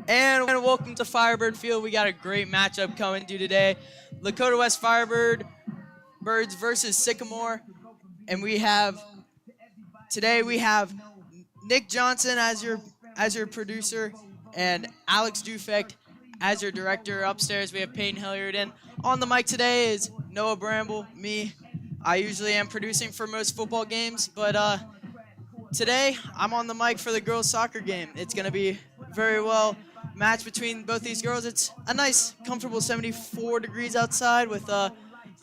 And welcome to Firebird Field. We got a great matchup coming to you today. Lakota West Birds versus Sycamore. And we have Nick Johnson as your producer and Alex Dufect as your director. Upstairs we have Peyton Hilliard, and on the mic today is Noah Bramble, me. I usually am producing for most football games, but today I'm on the mic for the girls soccer game. It's going to be very well matched between both these girls. It's a nice comfortable 74 degrees outside with a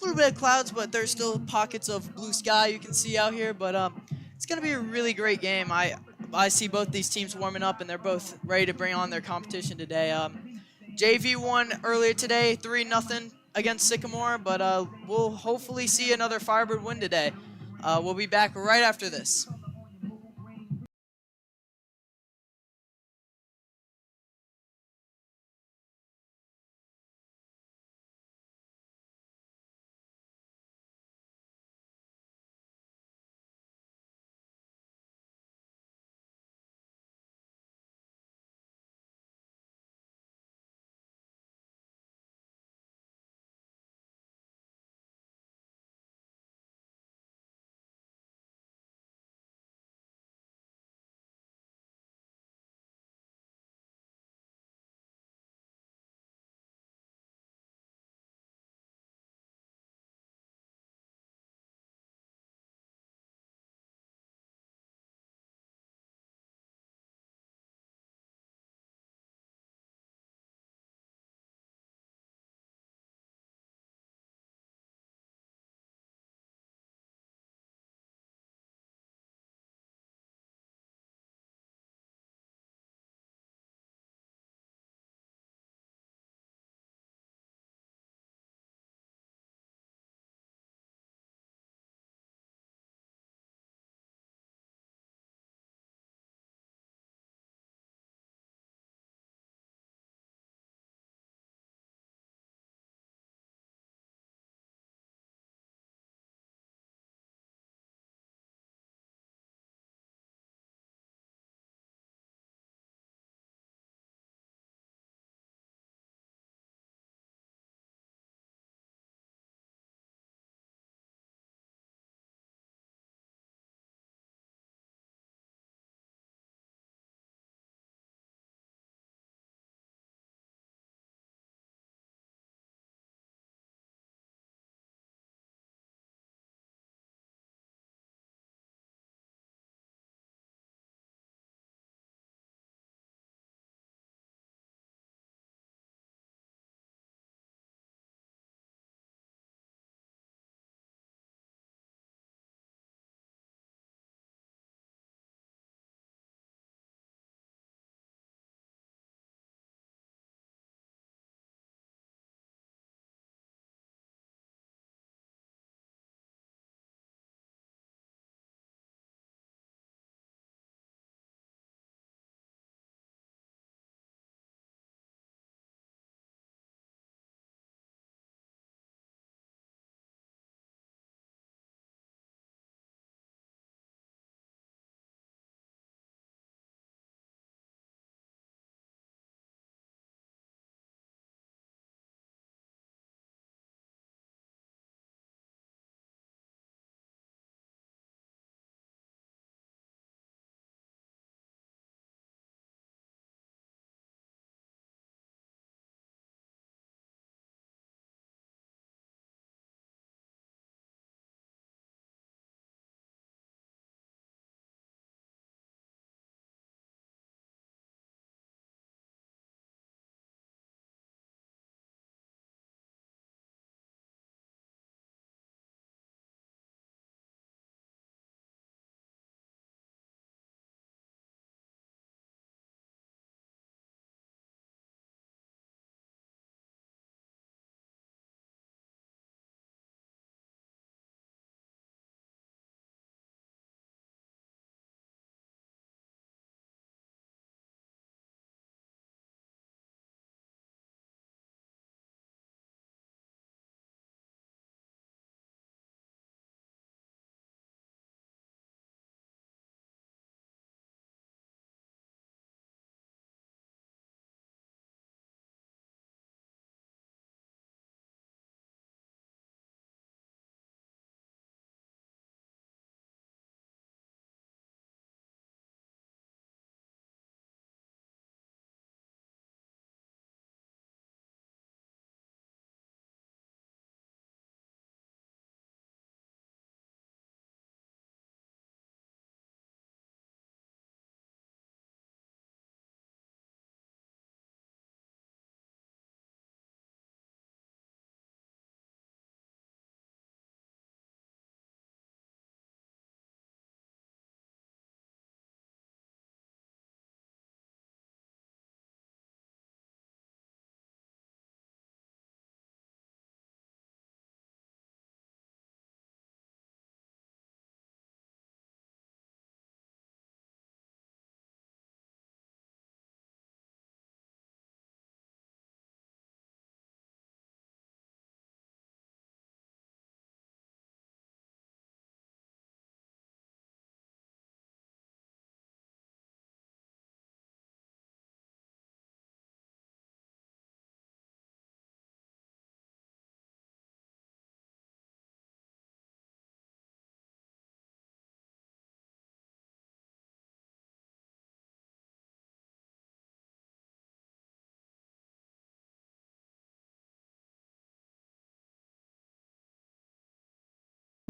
little bit of clouds, but there's still pockets of blue sky you can see out here. But it's going to be a really great game. I see both these teams warming up, and they're both ready to bring on their competition today. JV won earlier today, 3-0 against Sycamore, but we'll hopefully see another Firebird win today. We'll be back right after this.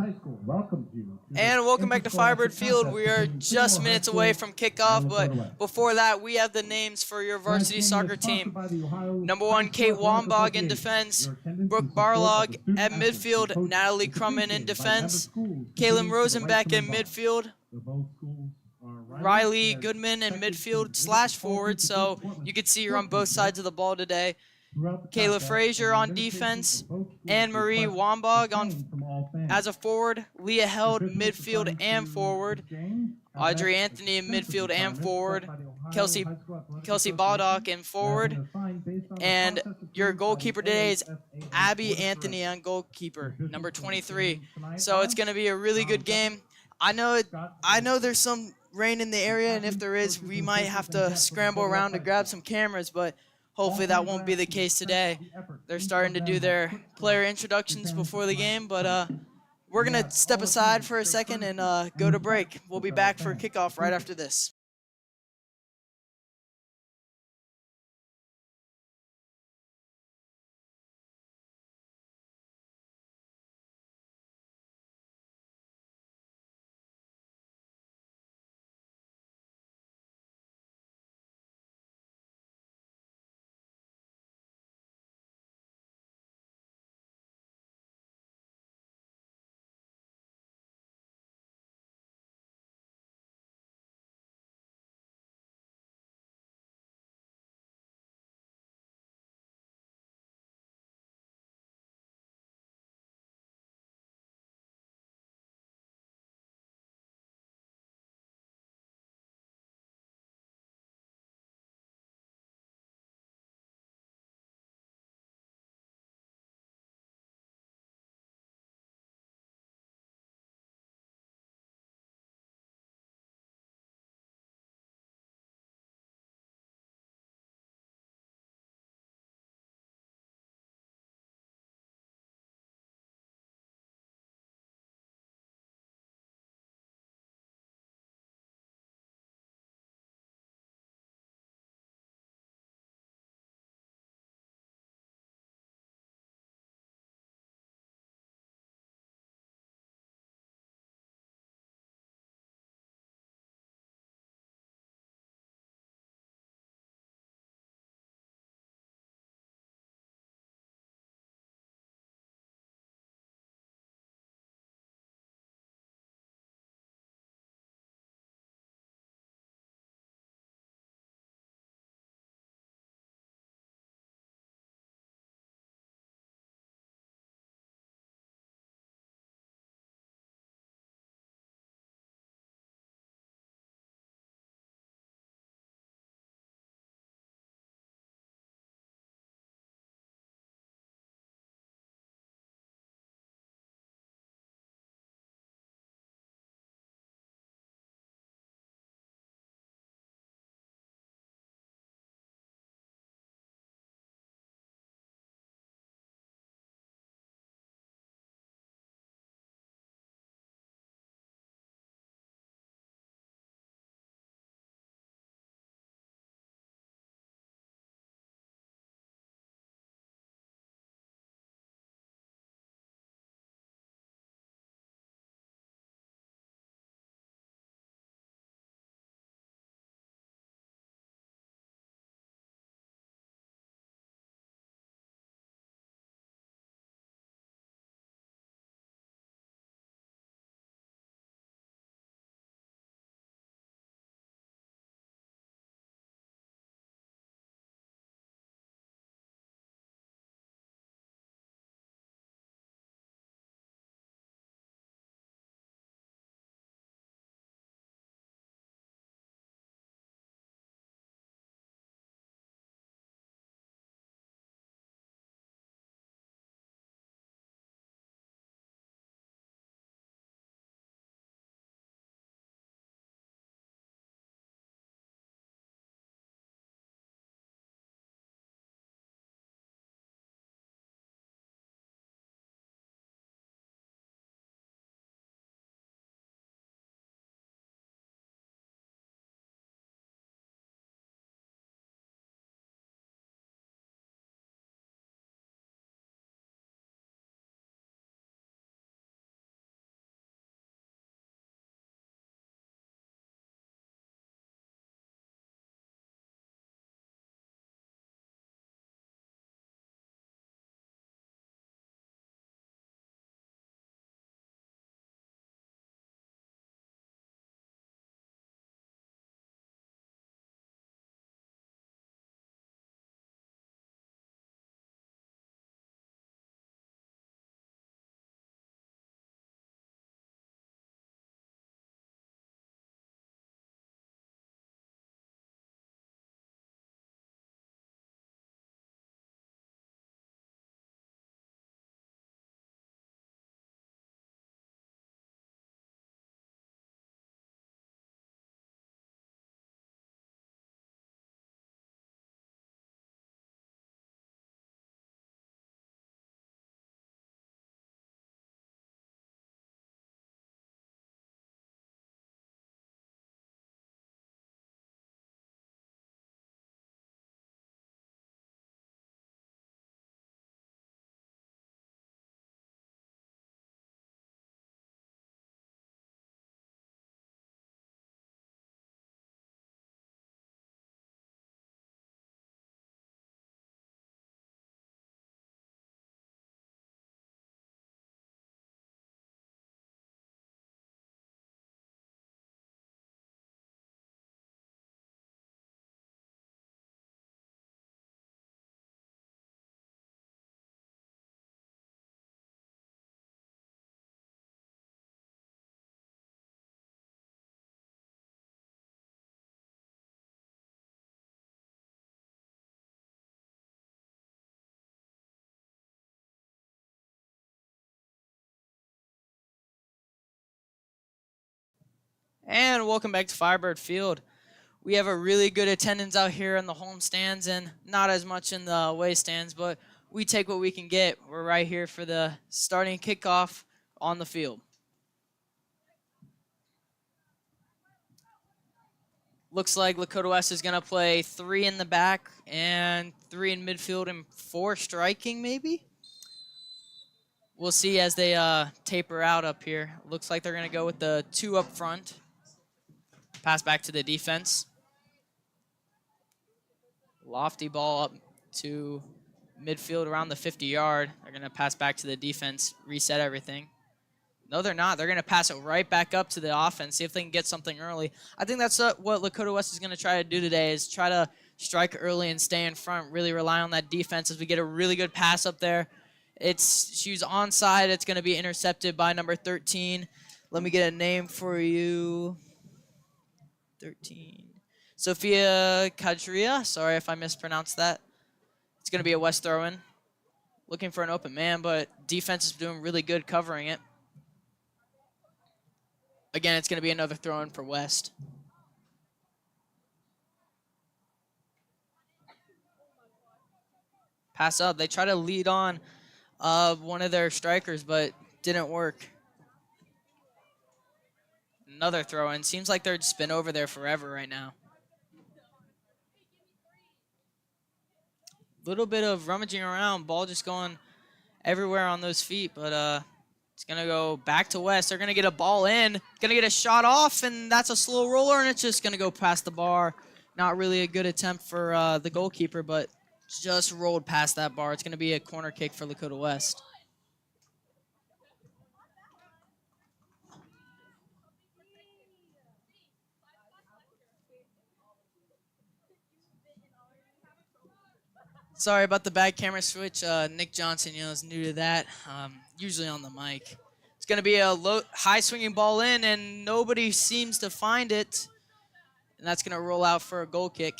High School welcomes you to And welcome back to Firebird Field. We are just minutes away from kickoff, but before that, we have the names for your varsity soccer team. Number 1, Kate Wambog in defense, Brooke Barlog at midfield, Natalie Crumman in defense, Kaylin Rosenbeck in midfield, Riley Goodman in midfield / forward, so you can see her on both sides of the ball today. Kayla Frazier on defense, Anne Marie Wambog as a forward, Leah Held midfield and forward, Audrey Anthony in midfield and forward, Kelsey Baldock in forward, and your goalkeeper today is Abby Anthony on goalkeeper, number 23. So it's going to be a really good game. I know there's some rain in the area, and if there is, we might have to scramble around to grab some cameras, but hopefully that won't be the case today. They're starting to do their player introductions before the game, but we're going to step aside for a second and go to break. We'll be back for kickoff right after this. And welcome back to Firebird Field. We have a really good attendance out here in the home stands and not as much in the away stands, but we take what we can get. We're right here for the starting kickoff on the field. Looks like Lakota West is going to play 3 in the back and 3 in midfield and 4 striking maybe. We'll see as they taper out up here. Looks like they're going to go with the 2 up front. Pass back to the defense. Lofty ball up to midfield around the 50-yard. They're going to pass back to the defense, reset everything. No, they're not. They're going to pass it right back up to the offense, see if they can get something early. I think that's what Lakota West is going to try to do today, is try to strike early and stay in front, really rely on that defense as we get a really good pass up there. She's onside. It's going to be intercepted by number 13. Let me get a name for you. 13. Sophia Kadria. Sorry if I mispronounced that. It's going to be a West throw-in. Looking for an open man, but defense is doing really good covering it. Again, it's going to be another throw-in for West. Pass up. They try to lead on one of their strikers, but didn't work. Another throw-in. Seems like they're just been over there forever right now. Little bit of rummaging around. Ball just going everywhere on those feet, but it's going to go back to West. They're going to get a ball in. Going to get a shot off, and that's a slow roller, and it's just going to go past the bar. Not really a good attempt for the goalkeeper, but just rolled past that bar. It's going to be a corner kick for Lakota West. Sorry about the bad camera switch. Nick Johnson, is new to that. Usually on the mic. It's going to be a high swinging ball in, and nobody seems to find it. And that's going to roll out for a goal kick.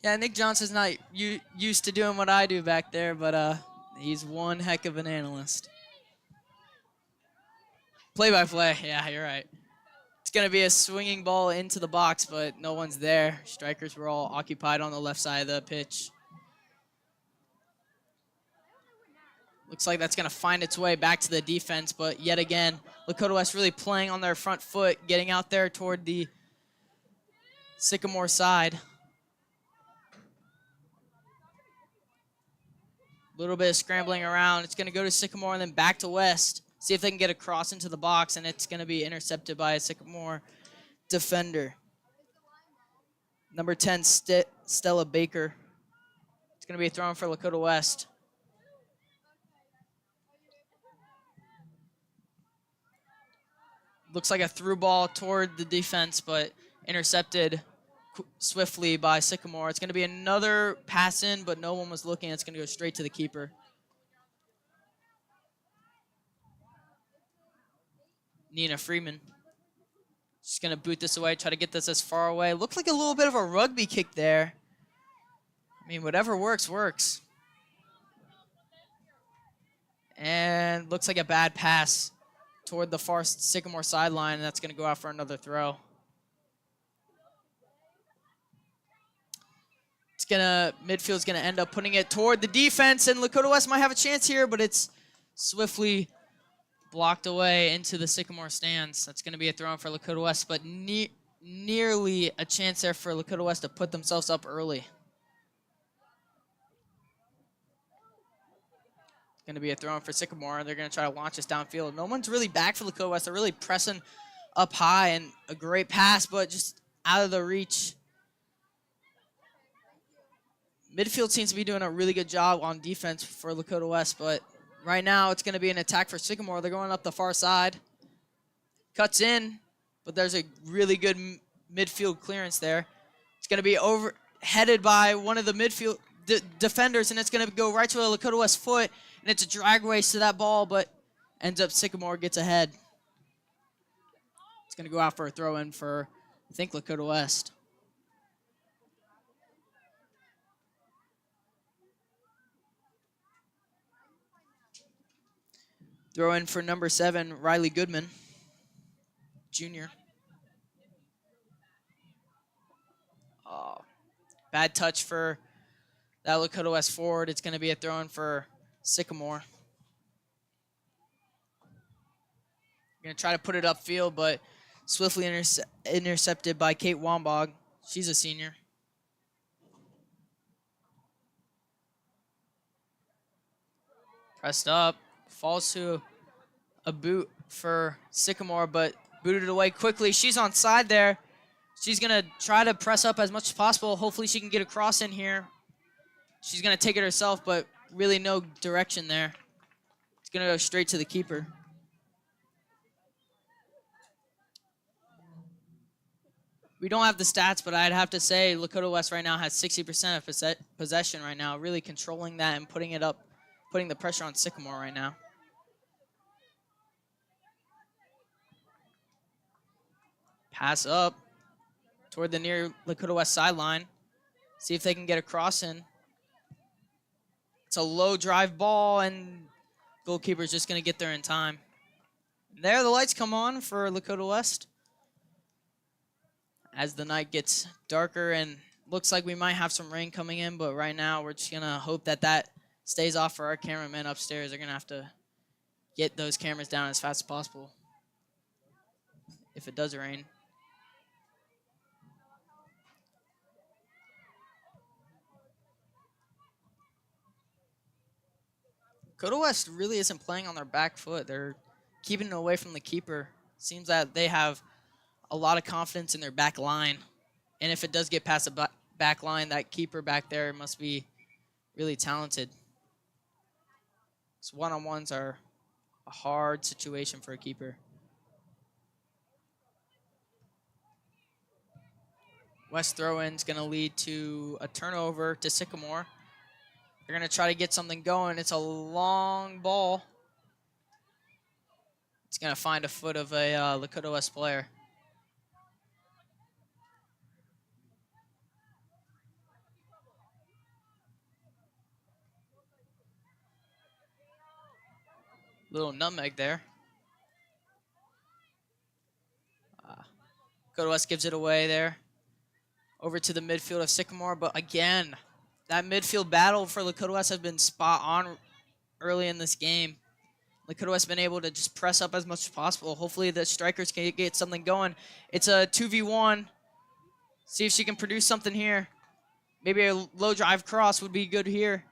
Yeah, Nick Johnson's not used to doing what I do back there, but he's one heck of an analyst. Play-by-play. Yeah, you're right. It's going to be a swinging ball into the box, but no one's there. Strikers were all occupied on the left side of the pitch. Looks like that's going to find its way back to the defense, but yet again, Lakota West really playing on their front foot, getting out there toward the Sycamore side. A little bit of scrambling around. It's going to go to Sycamore and then back to West. See if they can get a cross into the box, and it's going to be intercepted by a Sycamore defender. Number 10, Stella Baker. It's going to be a throw-in for Lakota West. Looks like a through ball toward the defense, but intercepted swiftly by Sycamore. It's going to be another pass in, but no one was looking. It's going to go straight to the keeper. Nina Freeman. She's going to boot this away, try to get this as far away. Looked like a little bit of a rugby kick there. I mean, whatever works, works. And looks like a bad pass toward the far Sycamore sideline, and that's going to go out for another throw. Midfield's going to end up putting it toward the defense, and Lakota West might have a chance here, but it's swiftly blocked away into the Sycamore stands. That's going to be a throw-in for Lakota West, but nearly a chance there for Lakota West to put themselves up early. It's going to be a throw-in for Sycamore. They're going to try to launch this downfield. No one's really back for Lakota West. They're really pressing up high, and a great pass, but just out of the reach. Midfield seems to be doing a really good job on defense for Lakota West, but right now it's going to be an attack for Sycamore. They're going up the far side. Cuts in, but there's a really good midfield clearance there. It's going to be headed by one of the midfield defenders, and it's going to go right to a Lakota West foot, and it's a drag race to that ball, but ends up Sycamore gets ahead. It's going to go out for a throw-in for, I think, Lakota West. Throw in for number 7, Riley Goodman, Jr. Bad touch for that Lakota West forward. It's going to be a throw-in for Sycamore. Going to try to put it upfield, but swiftly intercepted by Kate Wambog. She's a senior. Pressed up. Falls to a boot for Sycamore, but booted away quickly. She's on side there. She's going to try to press up as much as possible. Hopefully she can get a cross in here. She's going to take it herself, but really no direction there. It's going to go straight to the keeper. We don't have the stats, but I'd have to say Lakota West right now has 60% of possession right now, really controlling that and putting it up, putting the pressure on Sycamore right now. Pass up toward the near Lakota West sideline. See if they can get a cross in. It's a low drive ball, and goalkeeper's just going to get there in time. There the lights come on for Lakota West. As the night gets darker and looks like we might have some rain coming in, but right now we're just going to hope that that stays off for our cameramen upstairs. They're going to have to get those cameras down as fast as possible if it does rain. Lakota West really isn't playing on their back foot. They're keeping it away from the keeper. Seems that they have a lot of confidence in their back line. And if it does get past the back line, that keeper back there must be really talented. So one-on-ones are a hard situation for a keeper. West throw-in's going to lead to a turnover to Sycamore. They're going to try to get something going. It's a long ball. It's going to find a foot of a Lakota West player. Little nutmeg there. Lakota West gives it away there. Over to the midfield of Sycamore, but again, that midfield battle for Lakota West has been spot on early in this game. Lakota West has been able to just press up as much as possible. Hopefully the strikers can get something going. It's a 2v1. See if she can produce something here. Maybe a low drive cross would be good here.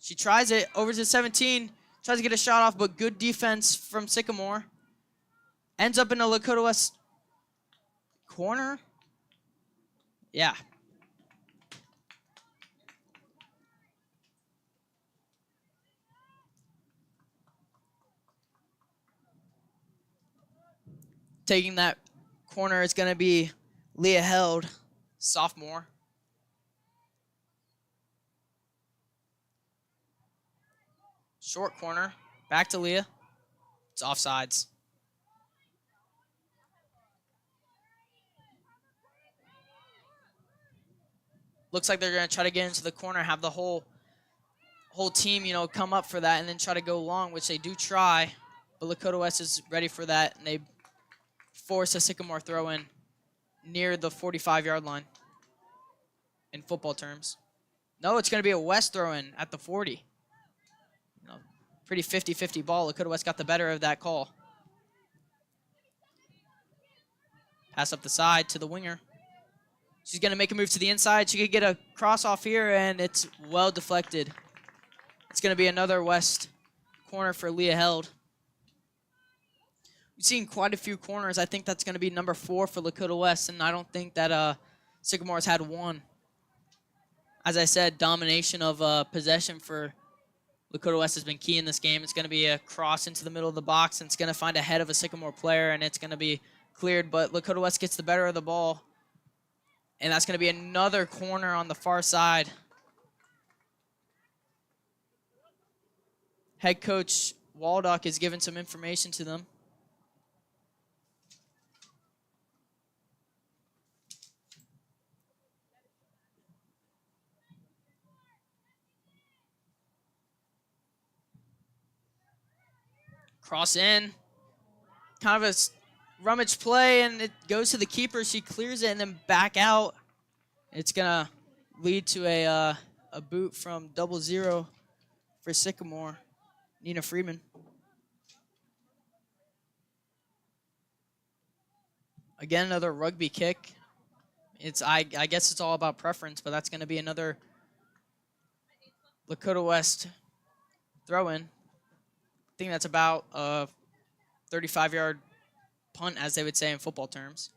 She tries it over to 17. Tries to get a shot off, but good defense from Sycamore. Ends up in a Lakota West corner. Yeah. Taking that corner is going to be Leah Held, sophomore. Short corner, back to Leah. It's offsides. Looks like they're going to try to get into the corner, have the whole team, come up for that and then try to go long, which they do try. But Lakota West is ready for that, and they force a Sycamore throw-in near the 45-yard line in football terms. No, it's going to be a West throw-in at the 40. Pretty 50-50 ball. Lakota West got the better of that call. Pass up the side to the winger. She's going to make a move to the inside. She could get a cross off here, and it's well deflected. It's going to be another West corner for Leah Held. We've seen quite a few corners. I think that's going to be number 4 for Lakota West, and I don't think that Sycamore's had one. As I said, domination of possession for Lakota West has been key in this game. It's going to be a cross into the middle of the box, and it's going to find a head of a Sycamore player, and it's going to be cleared. But Lakota West gets the better of the ball, and that's going to be another corner on the far side. Head coach Waldock is giving some information to them. Cross in. Kind of a rummage play, and it goes to the keeper. She clears it and then back out. It's going to lead to a boot from 0-0 for Sycamore. Nina Freeman. Again, another rugby kick. I guess it's all about preference, but that's going to be another Lakota West throw-in. I think that's about a 35-yard punt, as they would say in football terms.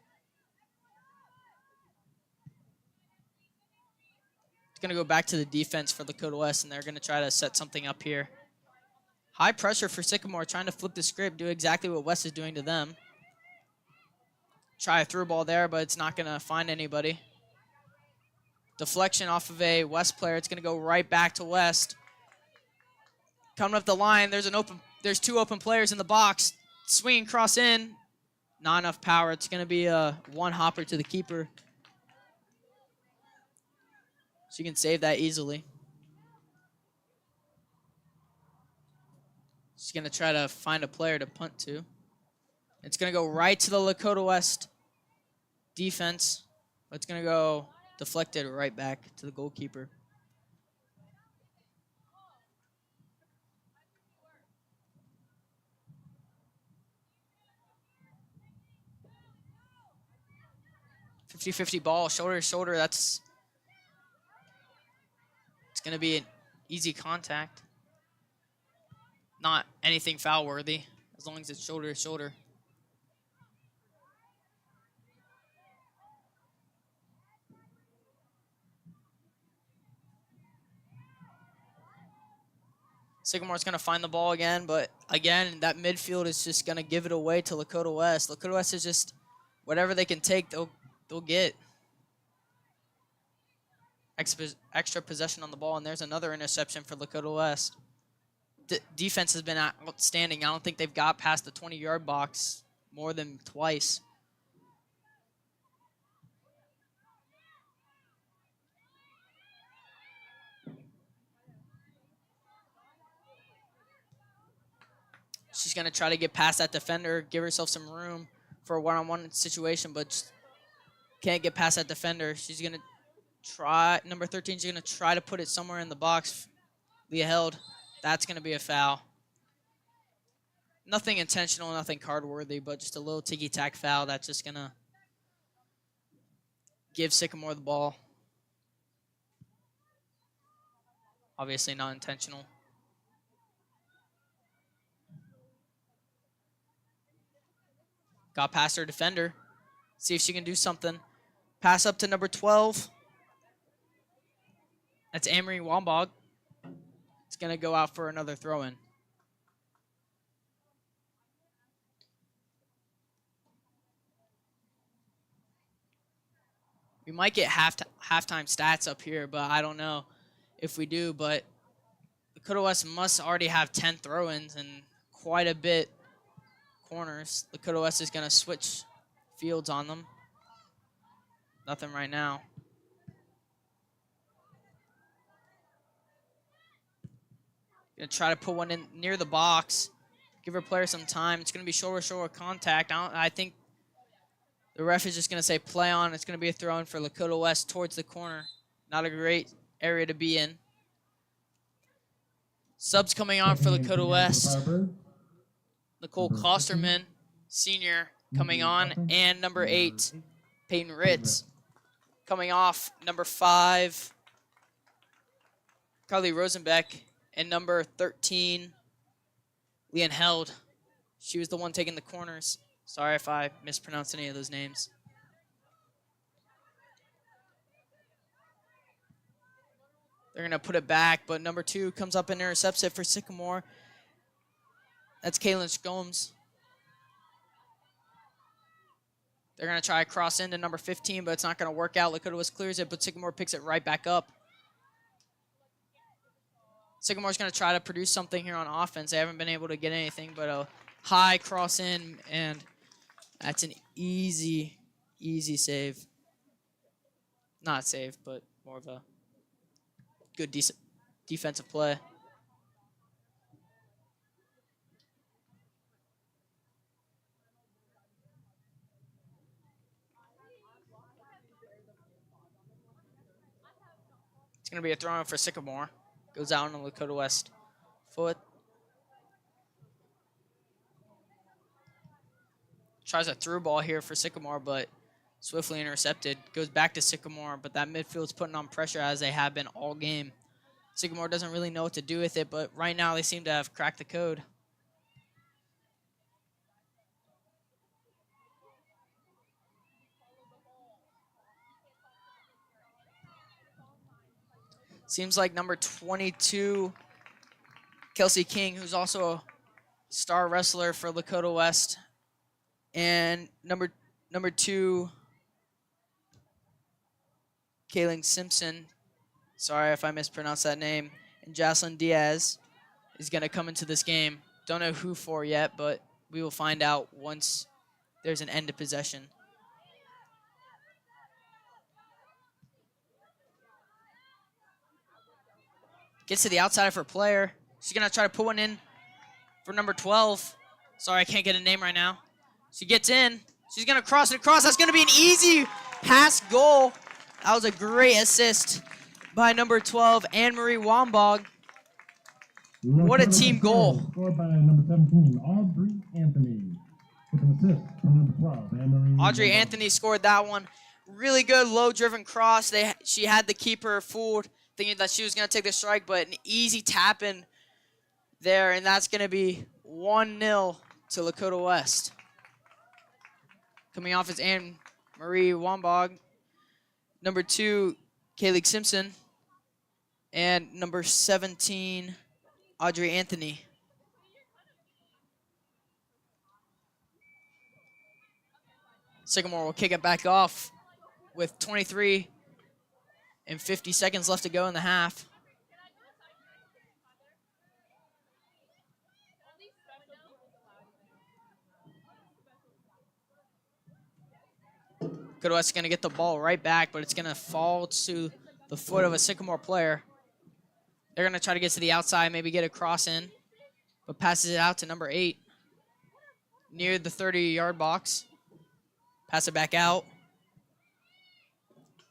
It's going to go back to the defense for Lakota West, and they're going to try to set something up here. High pressure for Sycamore, trying to flip the script, do exactly what West is doing to them. Try a through ball there, but it's not going to find anybody. Deflection off of a West player. It's going to go right back to West. Coming up the line, there's two open players in the box. Swinging cross in. Not enough power. It's going to be a one hopper to the keeper. She can save that easily. She's going to try to find a player to punt to. It's going to go right to the Lakota West defense. But it's going to go deflected right back to the goalkeeper. .50-50 ball, shoulder to shoulder. It's going to be an easy contact. Not anything foul worthy, as long as it's shoulder to shoulder. Sycamore's going to find the ball again, but again, that midfield is just going to give it away to Lakota West. Lakota West is just whatever they can take, they'll get. Extra possession on the ball, and there's another interception for Lakota West. Defense has been outstanding. I don't think they've got past the 20-yard box more than twice. She's going to try to get past that defender, give herself some room for a one-on-one situation, but just can't get past that defender. She's going to try, number 13, she's going to try to put it somewhere in the box. Leah held. That's going to be a foul. Nothing intentional, nothing card-worthy, but just a little ticky-tack foul that's just going to give Sycamore the ball. Obviously not intentional. Got past her defender. See if she can do something. Pass up to number 12. That's Amory Wambog. It's going to go out for another throw-in. We might get halftime stats up here, but I don't know if we do. But Lakota West must already have 10 throw-ins and quite a bit corners. Lakota West is going to switch fields on them. Nothing right now. Going to try to put one in near the box. Give her player some time. It's going to be shoulder-to-shoulder contact. I think the ref is just going to say play on. It's going to be a throw-in for Lakota West towards the corner. Not a great area to be in. Subs coming on for Lakota West. Nicole Klosterman, senior, coming on. And number 8, Peyton Ritz. Coming off, number 5, Carly Rosenbeck. And number 13, Leanne Held. She was the one taking the corners. Sorry if I mispronounced any of those names. They're going to put it back, but number 2 comes up and intercepts it for Sycamore. That's Kaylin Scombs. They're going to try to cross into number 15, but it's not going to work out. Lakota West clears it, but Sycamore picks it right back up. Sycamore's going to try to produce something here on offense. They haven't been able to get anything but a high cross in, and that's an easy save. Not save, but more of a good, decent defensive play. going to be a throw in for Sycamore. Goes out on the Lakota West foot. Tries a through ball here for Sycamore, but swiftly intercepted. Goes back to Sycamore, but that midfield's putting on pressure as they have been all game. Sycamore doesn't really know what to do with it, but right now they seem to have cracked the code. Seems like number 22, Kelsey King, who's also a star wrestler for Lakota West, and number 2, Kaylin Simpson, sorry if I mispronounced that name, and Jocelyn Diaz is going to come into this game. Don't know who for yet, but we will find out once there's an end to possession. Gets to the outside for player. She's going to try to put one in for number 12. Sorry, I can't get a name right now. She gets in. She's going to cross it across. That's going to be an easy pass goal. That was a great assist by number 12, Anne-Marie Wambog. What a team goal. Scored by number 17, Audrey Anthony. With an assist from number 12, Anne-Marie. Audrey Anthony scored that one. Really good low-driven cross. She had the keeper fooled, thinking that she was going to take the strike, but an easy tap in there, and that's going to be 1-0 to Lakota West. Coming off is Anne-Marie Wambog. Number 2, Kaylee Simpson. And number 17, Audrey Anthony. Sycamore will kick it back off with 23 and 50 seconds left to go in the half. Lakota West is going to get the ball right back, but it's going to fall to the foot of a Sycamore player. They're going to try to get to the outside, maybe get a cross in, but passes it out to number 8 near the 30-yard box. Pass it back out.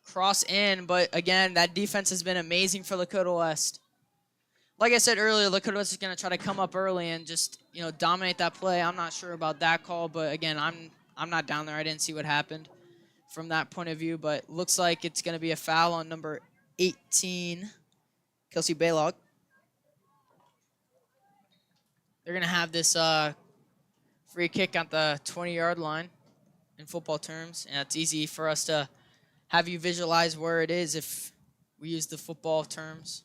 Cross in, but again, that defense has been amazing for Lakota West. Like I said earlier, Lakota West is going to try to come up early and just, dominate that play. I'm not sure about that call, but again, I'm not down there. I didn't see what happened from that point of view, but looks like it's going to be a foul on number 18, Kelsey Baylock. They're going to have this free kick at the 20-yard line in football terms, and it's easy for us to have you visualize where it is if we use the football terms.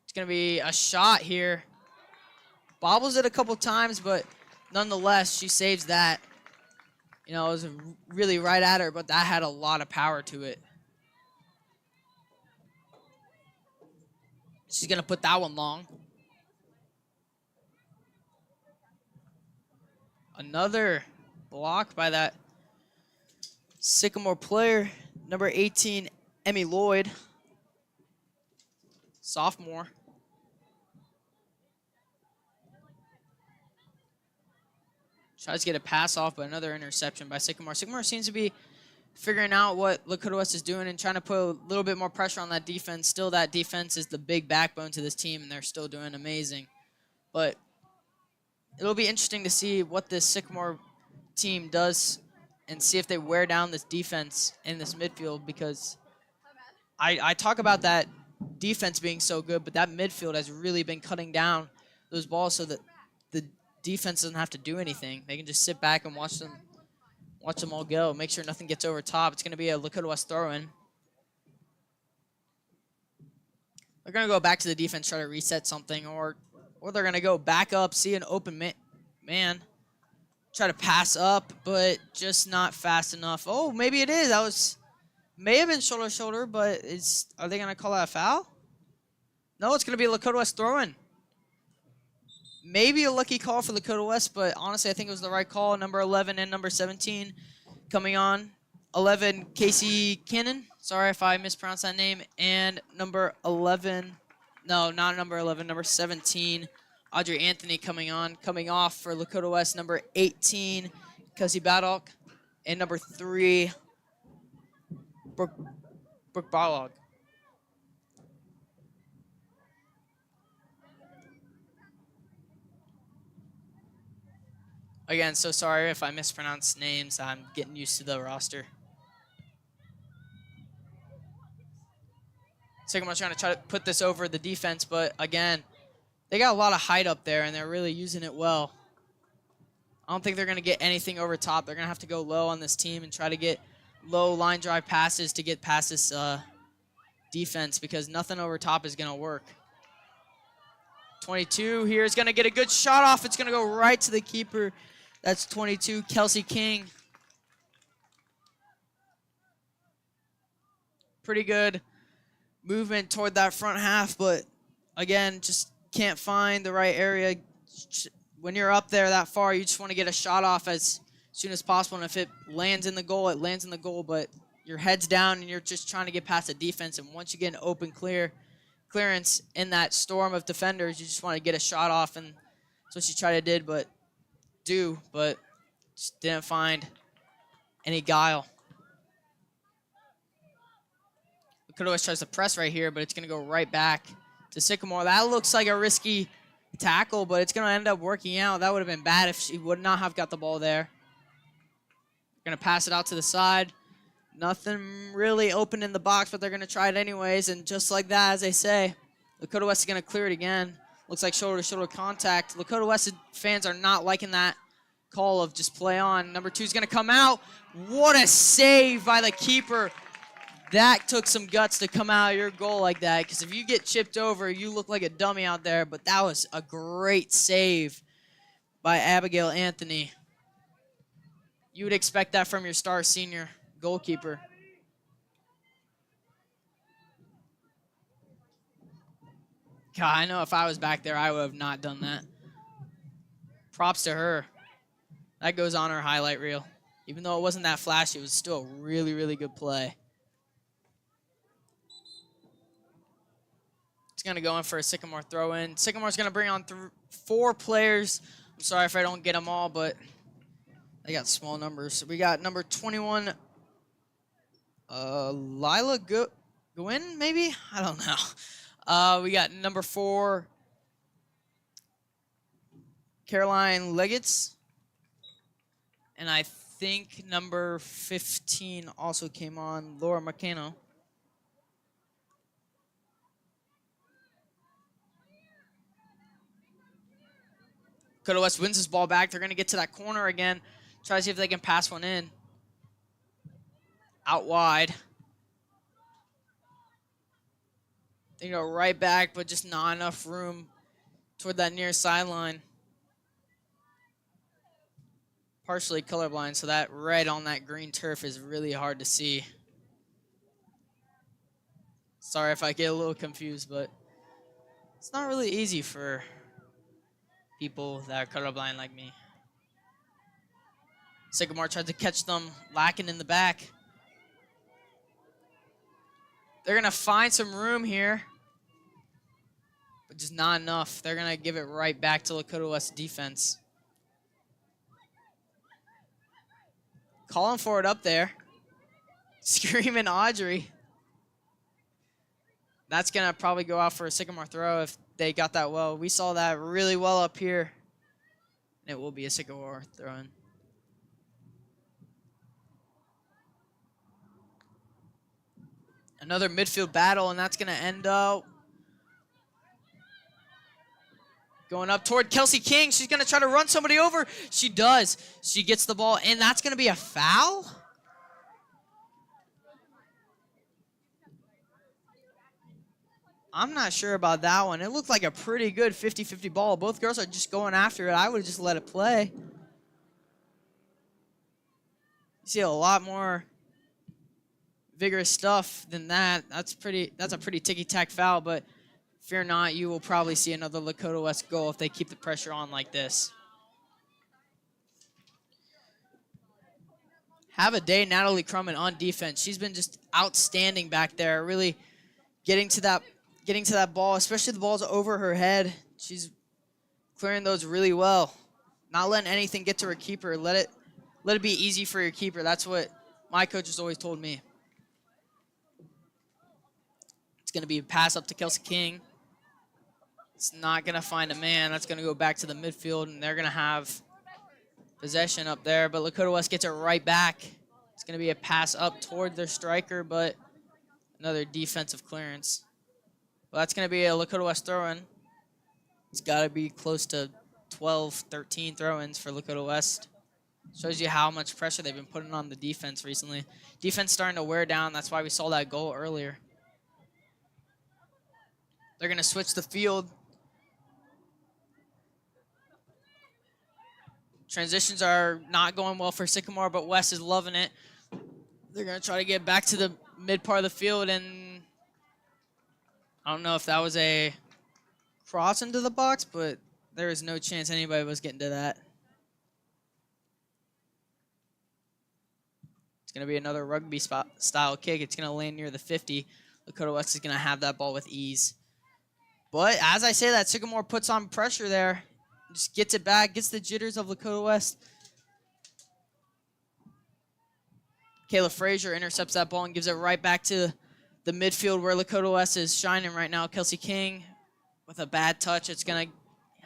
It's going to be a shot here. Bobbles it a couple times, but nonetheless, she saves that. It was really right at her, but that had a lot of power to it. She's going to put that one long. Another block by that Sycamore player, number 18, Emmy Lloyd, sophomore. Tries to get a pass off, but another interception by Sycamore. Sycamore seems to be figuring out what Lakota West is doing and trying to put a little bit more pressure on that defense. Still, that defense is the big backbone to this team, and they're still doing amazing. But it'll be interesting to see what this Sycamore team does and see if they wear down this defense in this midfield, because I talk about that defense being so good, but that midfield has really been cutting down those balls so that the defense doesn't have to do anything. They can just sit back and watch them all go. Make sure nothing gets over top. It's going to be a Lakota West throw-in. They're going to go back to the defense, try to reset something, or they're going to go back up, see an open man, try to pass up, but just not fast enough. Oh, maybe it is. May have been shoulder, but are they going to call that a foul? No, it's going to be a Lakota West throw-in. Maybe a lucky call for Lakota West, but honestly, I think it was the right call. Number 11 and number 17 coming on. 11, Casey Cannon. Sorry if I mispronounced that name. And number 11, no, not number 11, number 17, Audrey Anthony coming on. Coming off for Lakota West, number 18, Kelsey Baddock. And number 3, Brooke Barlog. Again, so sorry if I mispronounce names. I'm getting used to the roster. Sycamore's trying to put this over the defense, but again, they got a lot of height up there, and they're really using it well. I don't think they're going to get anything over top. They're going to have to go low on this team and try to get low line drive passes to get past this defense, because nothing over top is going to work. 22 here is going to get a good shot off. It's going to go right to the keeper. That's 22, Kelsey King. Pretty good movement toward that front half, but again, just can't find the right area. When you're up there that far, you just want to get a shot off as soon as possible, and if it lands in the goal, it lands in the goal, but your head's down and you're just trying to get past the defense, and once you get an open clearance in that storm of defenders, you just want to get a shot off, and that's what you try to did, but just didn't find any guile. Lakota West tries to press right here, but it's going to go right back to Sycamore. That looks like a risky tackle, but it's going to end up working out. That would have been bad if she would not have got the ball there. Going to pass it out to the side. Nothing really open in the box, but they're going to try it anyways, and just like that, as they say, Lakota West is going to clear it again. Looks like shoulder-to-shoulder contact. Lakota West fans are not liking that call of just play on. Number 2 is going to come out. What a save by the keeper. That took some guts to come out of your goal like that, because if you get chipped over, you look like a dummy out there, but that was a great save by Abigail Anthony. You would expect that from your star senior goalkeeper. God, I know if I was back there, I would have not done that. Props to her. That goes on her highlight reel. Even though it wasn't that flashy, it was still a really, really good play. It's going to go in for a Sycamore throw-in. Sycamore's going to bring on 4 players. I'm sorry if I don't get them all, but they got small numbers. We got number 21, Lila Gwynn, maybe? I don't know. We got number 4, Caroline Leggets. And I think number 15 also came on, Laura Marcano. Lakota West wins this ball back. They're going to get to that corner again. Try to see if they can pass one in. Out wide. They go right back, but just not enough room toward that near sideline. Partially colorblind, so that red on that green turf is really hard to see. Sorry if I get a little confused, but it's not really easy for people that are colorblind like me. Sycamore tried to catch them lacking in the back. They're going to find some room here, but just not enough. They're going to give it right back to Lakota West defense. Calling for it up there. Screaming Audrey. That's going to probably go out for a Sycamore throw if they got that well. We saw that really well up here. And it will be a Sycamore throw-in. Another midfield battle, and that's going to end up going up toward Kelsey King. She's going to try to run somebody over. She does. She gets the ball, and that's going to be a foul? I'm not sure about that one. It looked like a pretty good 50-50 ball. Both girls are just going after it. I would have just let it play. You see a lot more vigorous stuff than that. That's a pretty ticky-tack foul, but fear not, you will probably see another Lakota West goal if they keep the pressure on like this. Have a day, Natalie Crumman on defense. She's been just outstanding back there, really getting to that ball, especially the balls over her head. She's clearing those really well. Not letting anything get to her keeper. Let it be easy for your keeper. That's what my coach has always told me. It's going to be a pass up to Kelsey King. It's not going to find a man. That's going to go back to the midfield, and they're going to have possession up there, but Lakota West gets it right back. It's going to be a pass up toward their striker, but another defensive clearance. Well, that's going to be a Lakota West throw-in. It's got to be close to 12, 13 throw-ins for Lakota West. Shows you how much pressure they've been putting on the defense recently. Defense starting to wear down. That's why we saw that goal earlier. They're going to switch the field. Transitions are not going well for Sycamore, but West is loving it. They're going to try to get back to the mid part of the field, and I don't know if that was a cross into the box, but there is no chance anybody was getting to that. It's going to be another rugby style kick. It's going to land near the 50. Lakota West is going to have that ball with ease. But as I say that, Sycamore puts on pressure there. Just gets it back, gets the jitters of Lakota West. Kayla Frazier intercepts that ball and gives it right back to the midfield where Lakota West is shining right now. Kelsey King with a bad touch. It's going to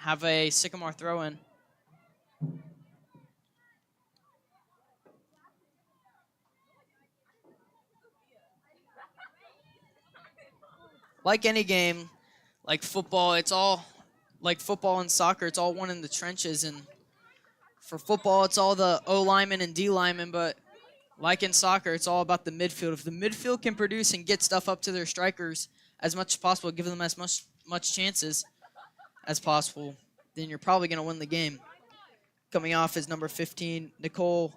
have a Sycamore throw-in. Like any game, like football, it's all like football and soccer. It's all one in the trenches. And for football, it's all the O linemen and D linemen. But like in soccer, it's all about the midfield. If the midfield can produce and get stuff up to their strikers as much as possible, give them as much chances as possible, then you're probably going to win the game. Coming off is number 15, Nicole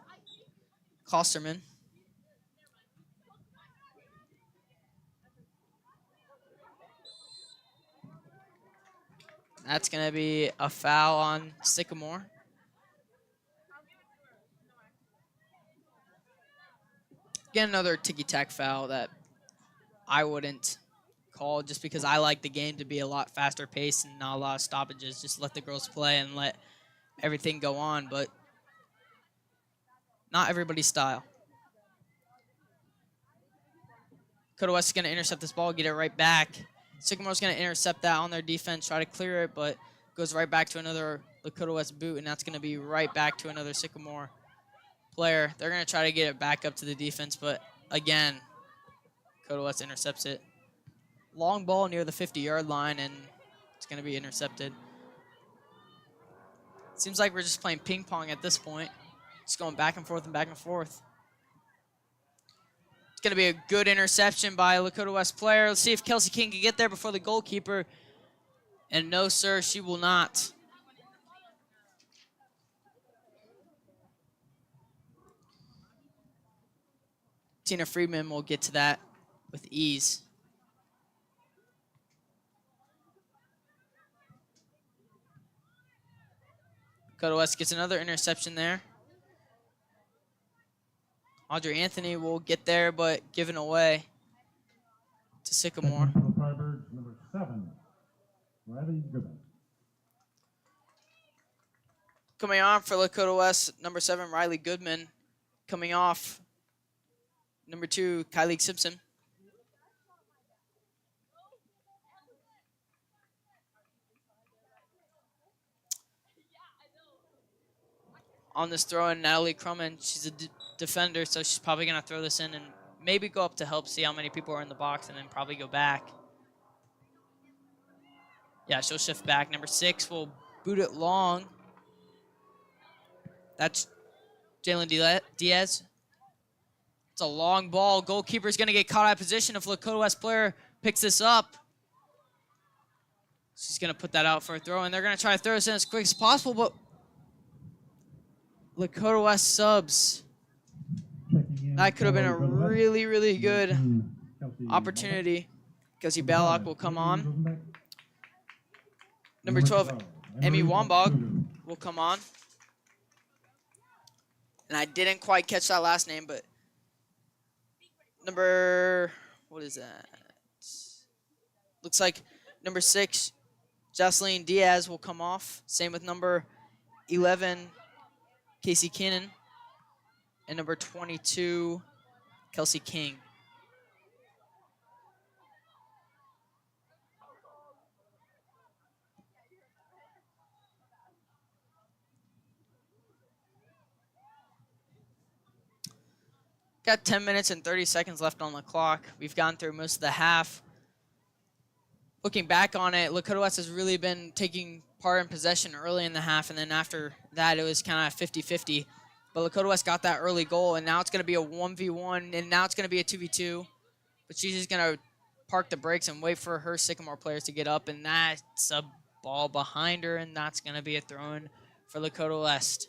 Klosterman. That's going to be a foul on Sycamore. Again, another ticky-tack foul that I wouldn't call just because I like the game to be a lot faster paced and not a lot of stoppages. Just let the girls play and let everything go on, but not everybody's style. Lakota West is going to intercept this ball, get it right back. Sycamore's going to intercept that on their defense, try to clear it, but goes right back to another Lakota West boot, and that's going to be right back to another Sycamore player. They're going to try to get it back up to the defense, but again, Lakota West intercepts it. Long ball near the 50-yard line, and it's going to be intercepted. Seems like we're just playing ping pong at this point. Just going back and forth and back and forth. It's going to be a good interception by a Lakota West player. Let's see if Kelsey King can get there before the goalkeeper. And no, sir, she will not. Tina Friedman will get to that with ease. Lakota West gets another interception there. Audrey Anthony will get there, but given away to Sycamore. For the Firebirds, number 7, Riley Goodman. Coming on for Lakota West, number 7, Riley Goodman. Coming off, number 2, Kylie Simpson. On this throw-in, Natalie Crumman, she's a defender, so she's probably going to throw this in and maybe go up to help see how many people are in the box and then probably go back. Yeah, she'll shift back. Number 6 will boot it long. That's Jalen Diaz. It's a long ball. Goalkeeper's going to get caught out of position if Lakota West player picks this up. She's going to put that out for a throw, and they're going to try to throw this in as quick as possible, but Lakota West subs. That could have been a really, really good opportunity. Kelsey Ballock will come on. Number 12, Emmy Wambog will come on. And I didn't quite catch that last name, but what is that? Looks like number 6, Jocelyn Diaz will come off. Same with number 11, Casey Kinnan. And number 22, Kelsey King. Got 10 minutes and 30 seconds left on the clock. We've gone through most of the half. Looking back on it, Lakota West has really been taking part in possession early in the half, and then after that, it was kind of 50-50. But Lakota West got that early goal, and now it's going to be a 1v1, and now it's going to be a 2v2. But she's just going to park the brakes and wait for her Sycamore players to get up, and that's a ball behind her, and that's going to be a throw-in for Lakota West.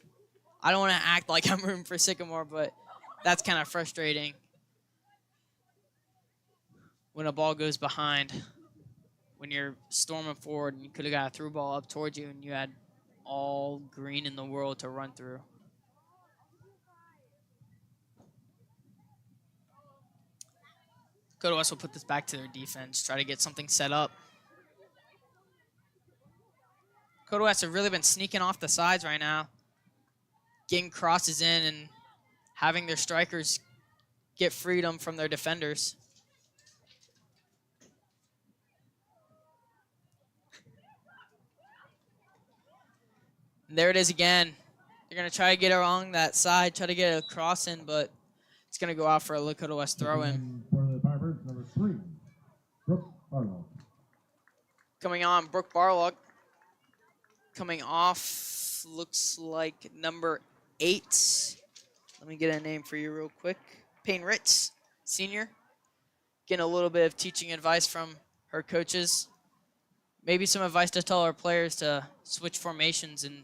I don't want to act like I'm rooting for Sycamore, but that's kind of frustrating when a ball goes behind. When you're storming forward and you could have got a through ball up towards you and you had all green in the world to run through. Lakota West will put this back to their defense, try to get something set up. Lakota West have really been sneaking off the sides right now, getting crosses in and having their strikers get freedom from their defenders. And there it is again. They're going to try to get along that side, try to get a cross in, but it's going to go out for a Lakota West throw-in. For the Firebirds, number 3, Brooke Barlow. Coming on, Brooke Barlow. Coming off, looks like number 8. Let me get a name for you real quick. Payne Ritz, senior. Getting a little bit of teaching advice from her coaches. Maybe some advice to tell our players to switch formations and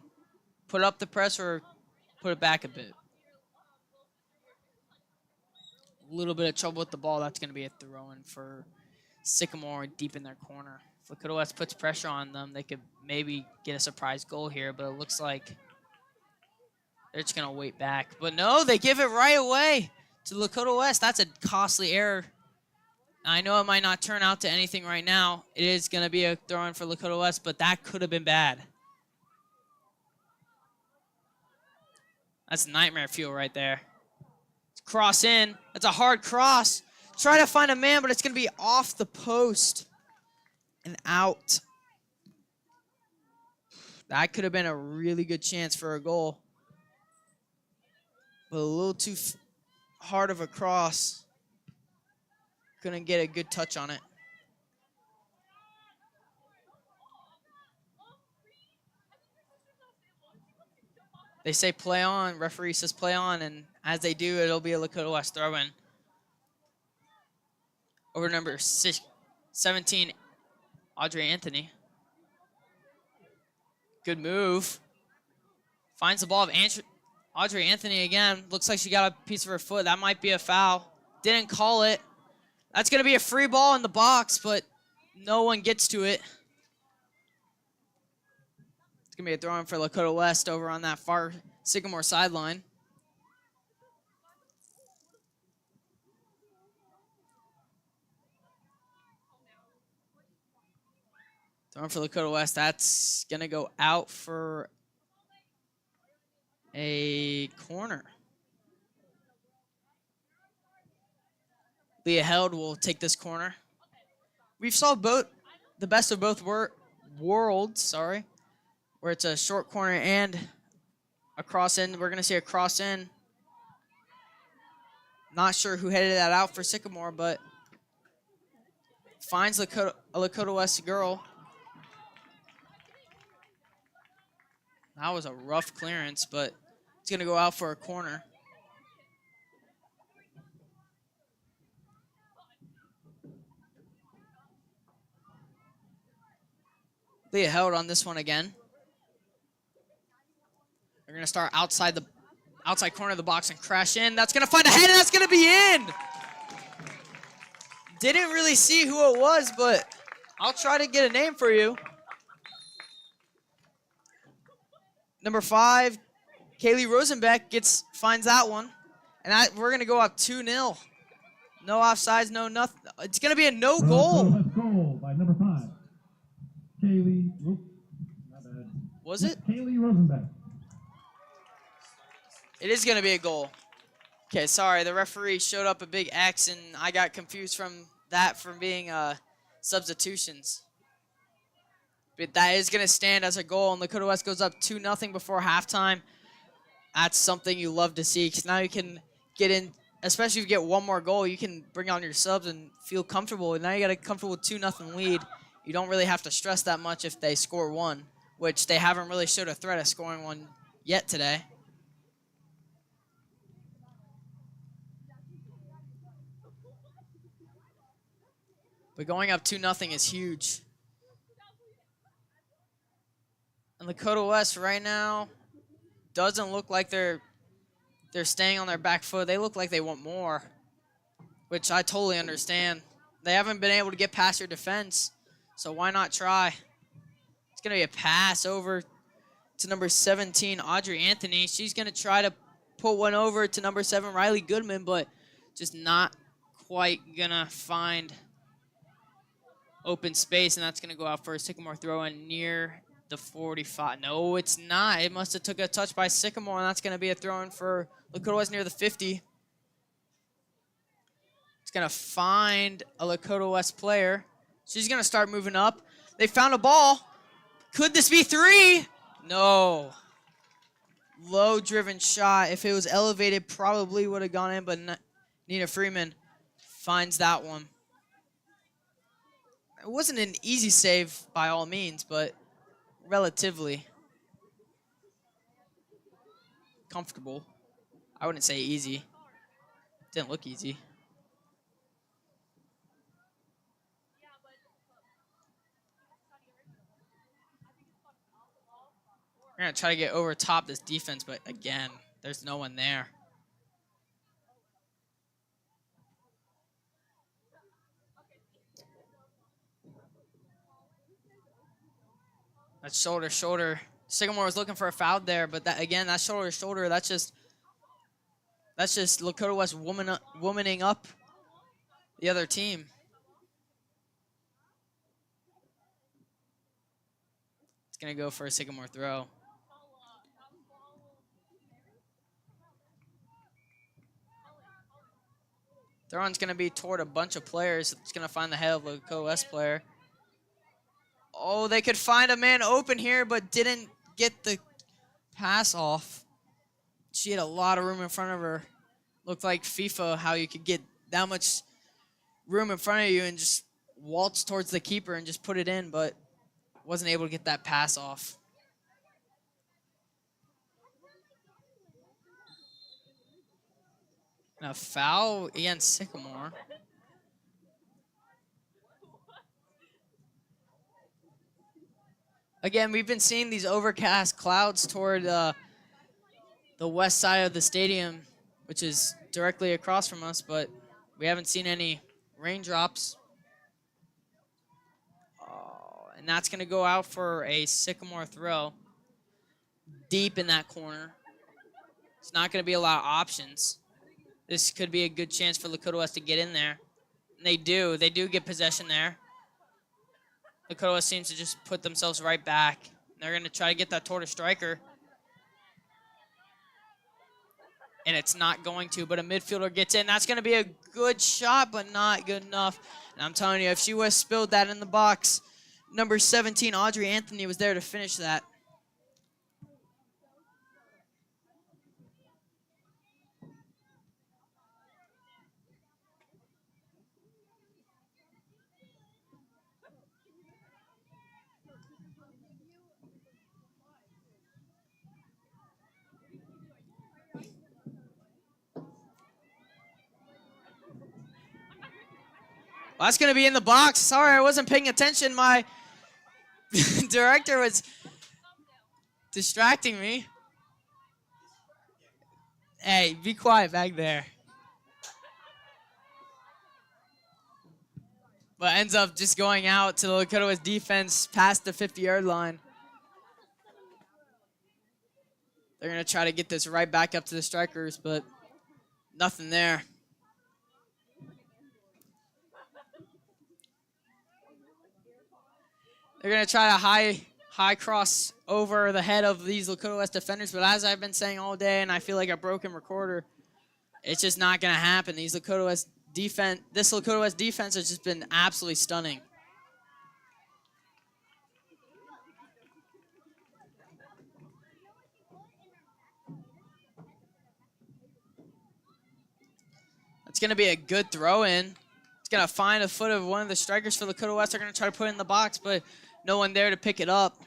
put up the press or put it back a bit. A little bit of trouble with the ball. That's going to be a throw-in for Sycamore deep in their corner. If Lakota West puts pressure on them, they could maybe get a surprise goal here, but it looks like they're just going to wait back. But no, they give it right away to Lakota West. That's a costly error. I know it might not turn out to anything right now. It is going to be a throw-in for Lakota West, but that could have been bad. That's nightmare fuel right there. Cross in. That's a hard cross. Try to find a man, but it's going to be off the post and out. That could have been a really good chance for a goal. But a little too hard of a cross. Couldn't get a good touch on it. They say play on, referee says play on, and as they do, it'll be a Lakota West throw-in. Over number 17, Audrey Anthony. Good move. Finds the ball of Audrey Anthony again. Looks like she got a piece of her foot. That might be a foul. Didn't call it. That's going to be a free ball in the box, but no one gets to it. It's going to be a throw-in for Lakota West over on that far Sycamore sideline. Throw-in for Lakota West. That's going to go out for a corner. Leah Held will take this corner. We've saw both the best of both worlds, where it's a short corner and a cross in. We're going to see a cross in. Not sure who headed that out for Sycamore, but finds a Lakota West girl. That was a rough clearance, but it's going to go out for a corner. Leah Held on this one again. They're going to start outside corner of the box and crash in. That's going to find a head, and that's going to be in. Didn't really see who it was, but I'll try to get a name for you. Number 5, Kaylee Rosenbeck finds that one. And we're going to go up 2-0. No offsides, no nothing. It's going to be a no goal. Goal by number 5. Kaylee, not bad. Was it? Kaylee Rosenbeck. It is going to be a goal. Okay, sorry. The referee showed up a big X, and I got confused from being substitutions. But that is going to stand as a goal, and Lakota West goes up 2-0 before halftime. That's something you love to see, because now you can get in especially if you get one more goal, you can bring on your subs and feel comfortable. And now you got a comfortable 2-0 lead. You don't really have to stress that much if they score one, which they haven't really showed a threat of scoring one yet today. But going up 2-0 is huge. And Lakota West right now doesn't look like they're staying on their back foot. They look like they want more, which I totally understand. They haven't been able to get past your defense, so why not try? It's going to be a pass over to number 17, Audrey Anthony. She's going to try to put one over to number 7, Riley Goodman, but just not quite going to find open space, and that's going to go out for a Sycamore throw in near the 45. No, it's not. It must have took a touch by Sycamore, and that's going to be a throw in for Lakota West near the 50. It's going to find a Lakota West player. She's going to start moving up. They found a ball. Could this be 3? No. Low-driven shot. If it was elevated, probably would have gone in, but Nina Freeman finds that one. It wasn't an easy save by all means, but relatively comfortable. I wouldn't say easy. Didn't look easy. We're going to try to get over top this defense, but again, there's no one there. That's shoulder to shoulder. Sycamore was looking for a foul there, but that again, that shoulder to shoulder, that's just Lakota West womaning up the other team. It's going to go for a Sycamore throw. Throw-in's going to be toward a bunch of players. It's going to find the head of the Lakota West player. Oh, they could find a man open here, but didn't get the pass off. She had a lot of room in front of her. Looked like FIFA, how you could get that much room in front of you and just waltz towards the keeper and just put it in, but wasn't able to get that pass off. Now foul against Sycamore. Again, we've been seeing these overcast clouds toward the west side of the stadium, which is directly across from us, but we haven't seen any raindrops. Oh, and that's going to go out for a Sycamore throw deep in that corner. It's not going to be a lot of options. This could be a good chance for Lakota West to get in there. And they do. They do get possession there. Lakota West seems to just put themselves right back. They're going to try to get that toward a striker. And it's not going to, but a midfielder gets in. That's going to be a good shot, but not good enough. And I'm telling you, if she would have spilled that in the box, number 17, Audrey Anthony, was there to finish that. Well, that's going to be in the box. Sorry, I wasn't paying attention. My director was distracting me. Hey, be quiet back there. But ends up just going out to the Lakota West defense past the 50-yard line. They're going to try to get this right back up to the strikers, but nothing there. They're going to try to high cross over the head of these Lakota West defenders, but as I've been saying all day, and I feel like a broken recorder, it's just not going to happen. This Lakota West defense has just been absolutely stunning. going to be a good throw in. It's going to find a foot of one of the strikers for Lakota West. They're going to try to put it in the box, but no one there to pick it up.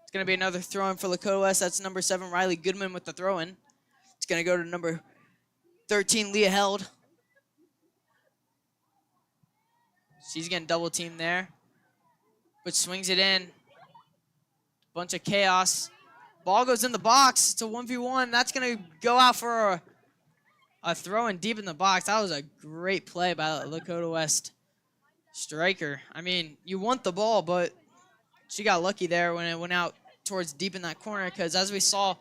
It's going to be another throw in for Lakota West. That's number 7, Riley Goodman with the throw in. It's going to go to number 13, Leah Held. She's getting double teamed there, but swings it in. Bunch of chaos. Ball goes in the box. It's a 1v1. That's going to go out for a throw in deep in the box. That was a great play by the Lakota West striker. I mean, you want the ball, but she got lucky there when it went out towards deep in that corner, because as we saw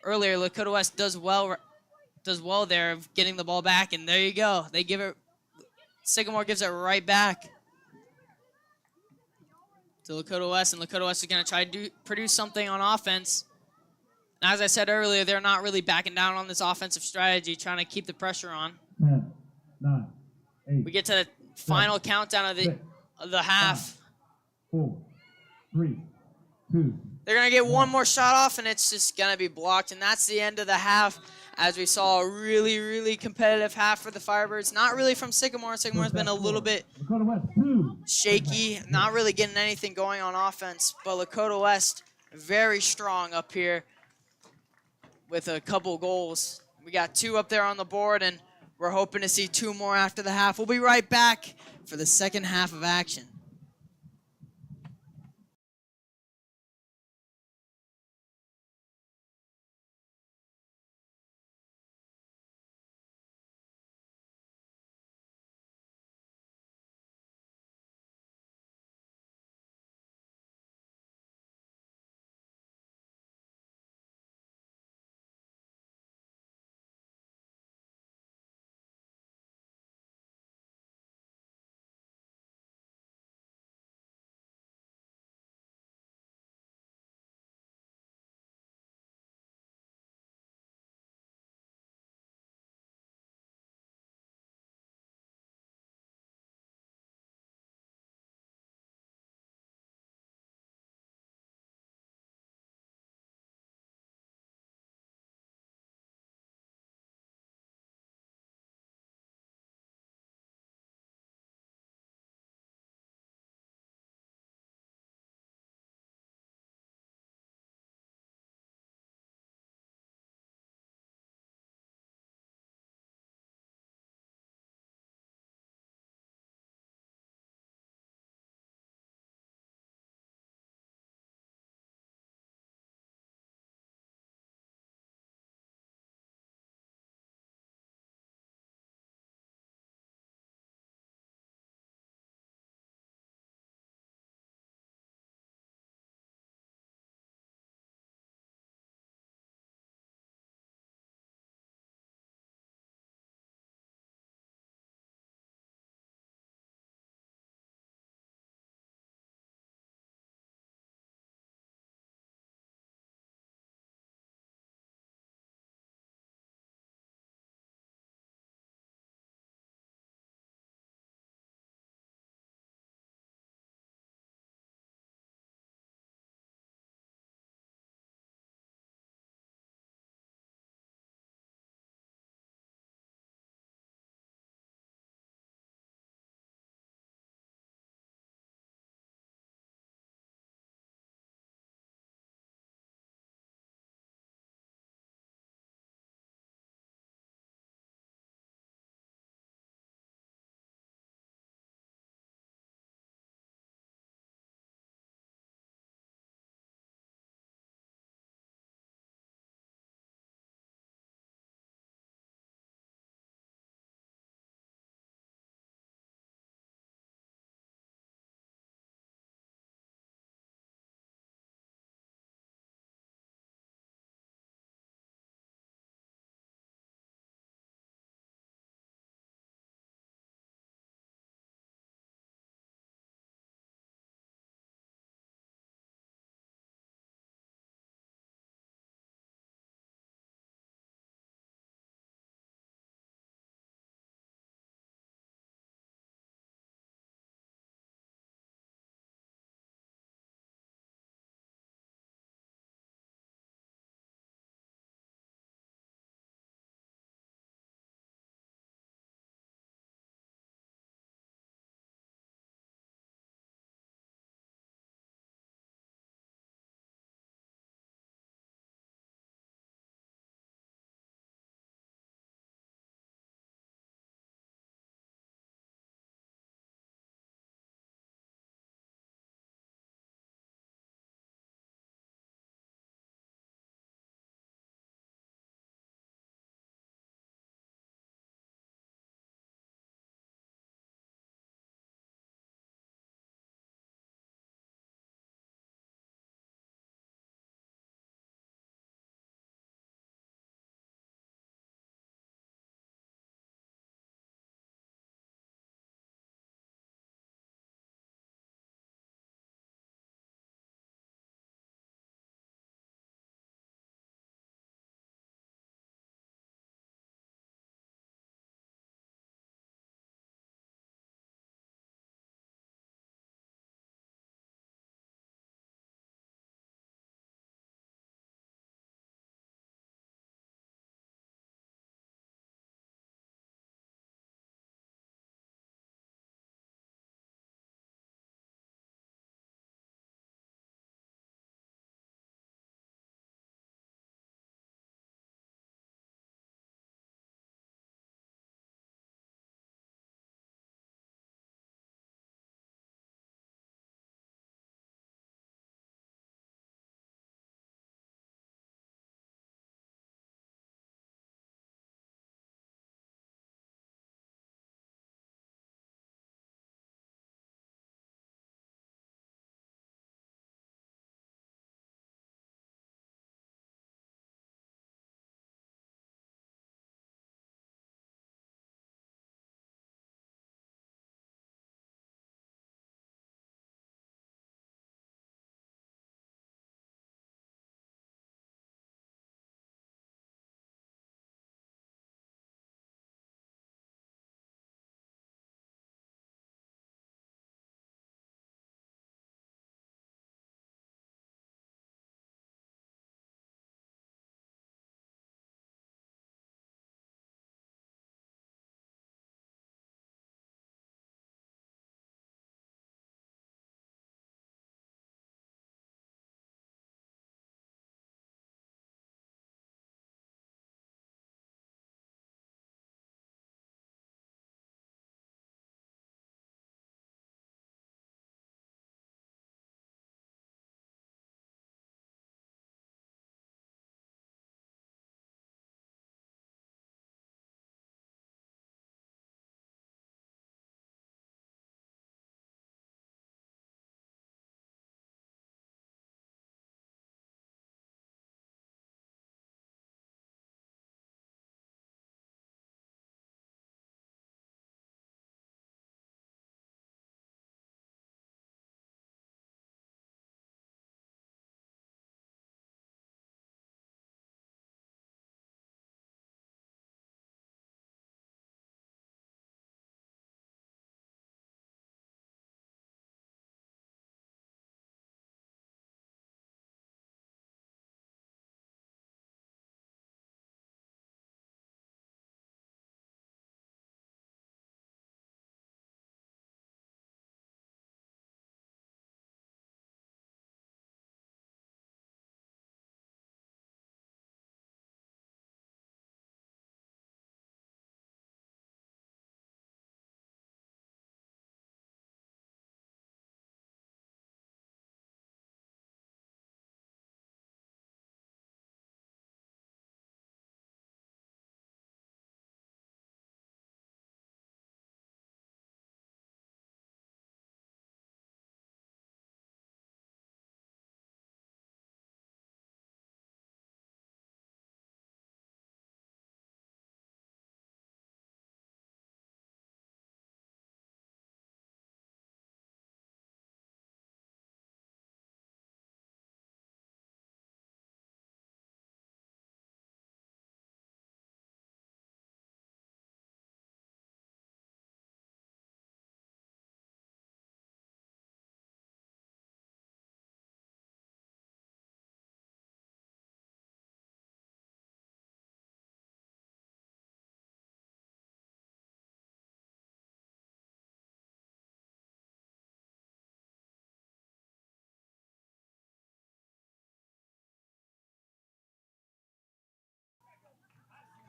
earlier, Lakota West does well there of getting the ball back, and there you go. They give it, Sycamore gives it right back to Lakota West, and Lakota West is going to try to produce something on offense. And as I said earlier, they're not really backing down on this offensive strategy, trying to keep the pressure on. 10, 9, 8. We get to the final countdown of the half. 4, 3, 2. They're going to get one more shot off, and it's just going to be blocked. And that's the end of the half, as we saw a really, really competitive half for the Firebirds. Not really from Sycamore. Sycamore's been a little bit shaky, not really getting anything going on offense. But Lakota West, very strong up here with a couple goals. We got 2 up there on the board, and we're hoping to see 2 more after the half. We'll be right back for the second half of action.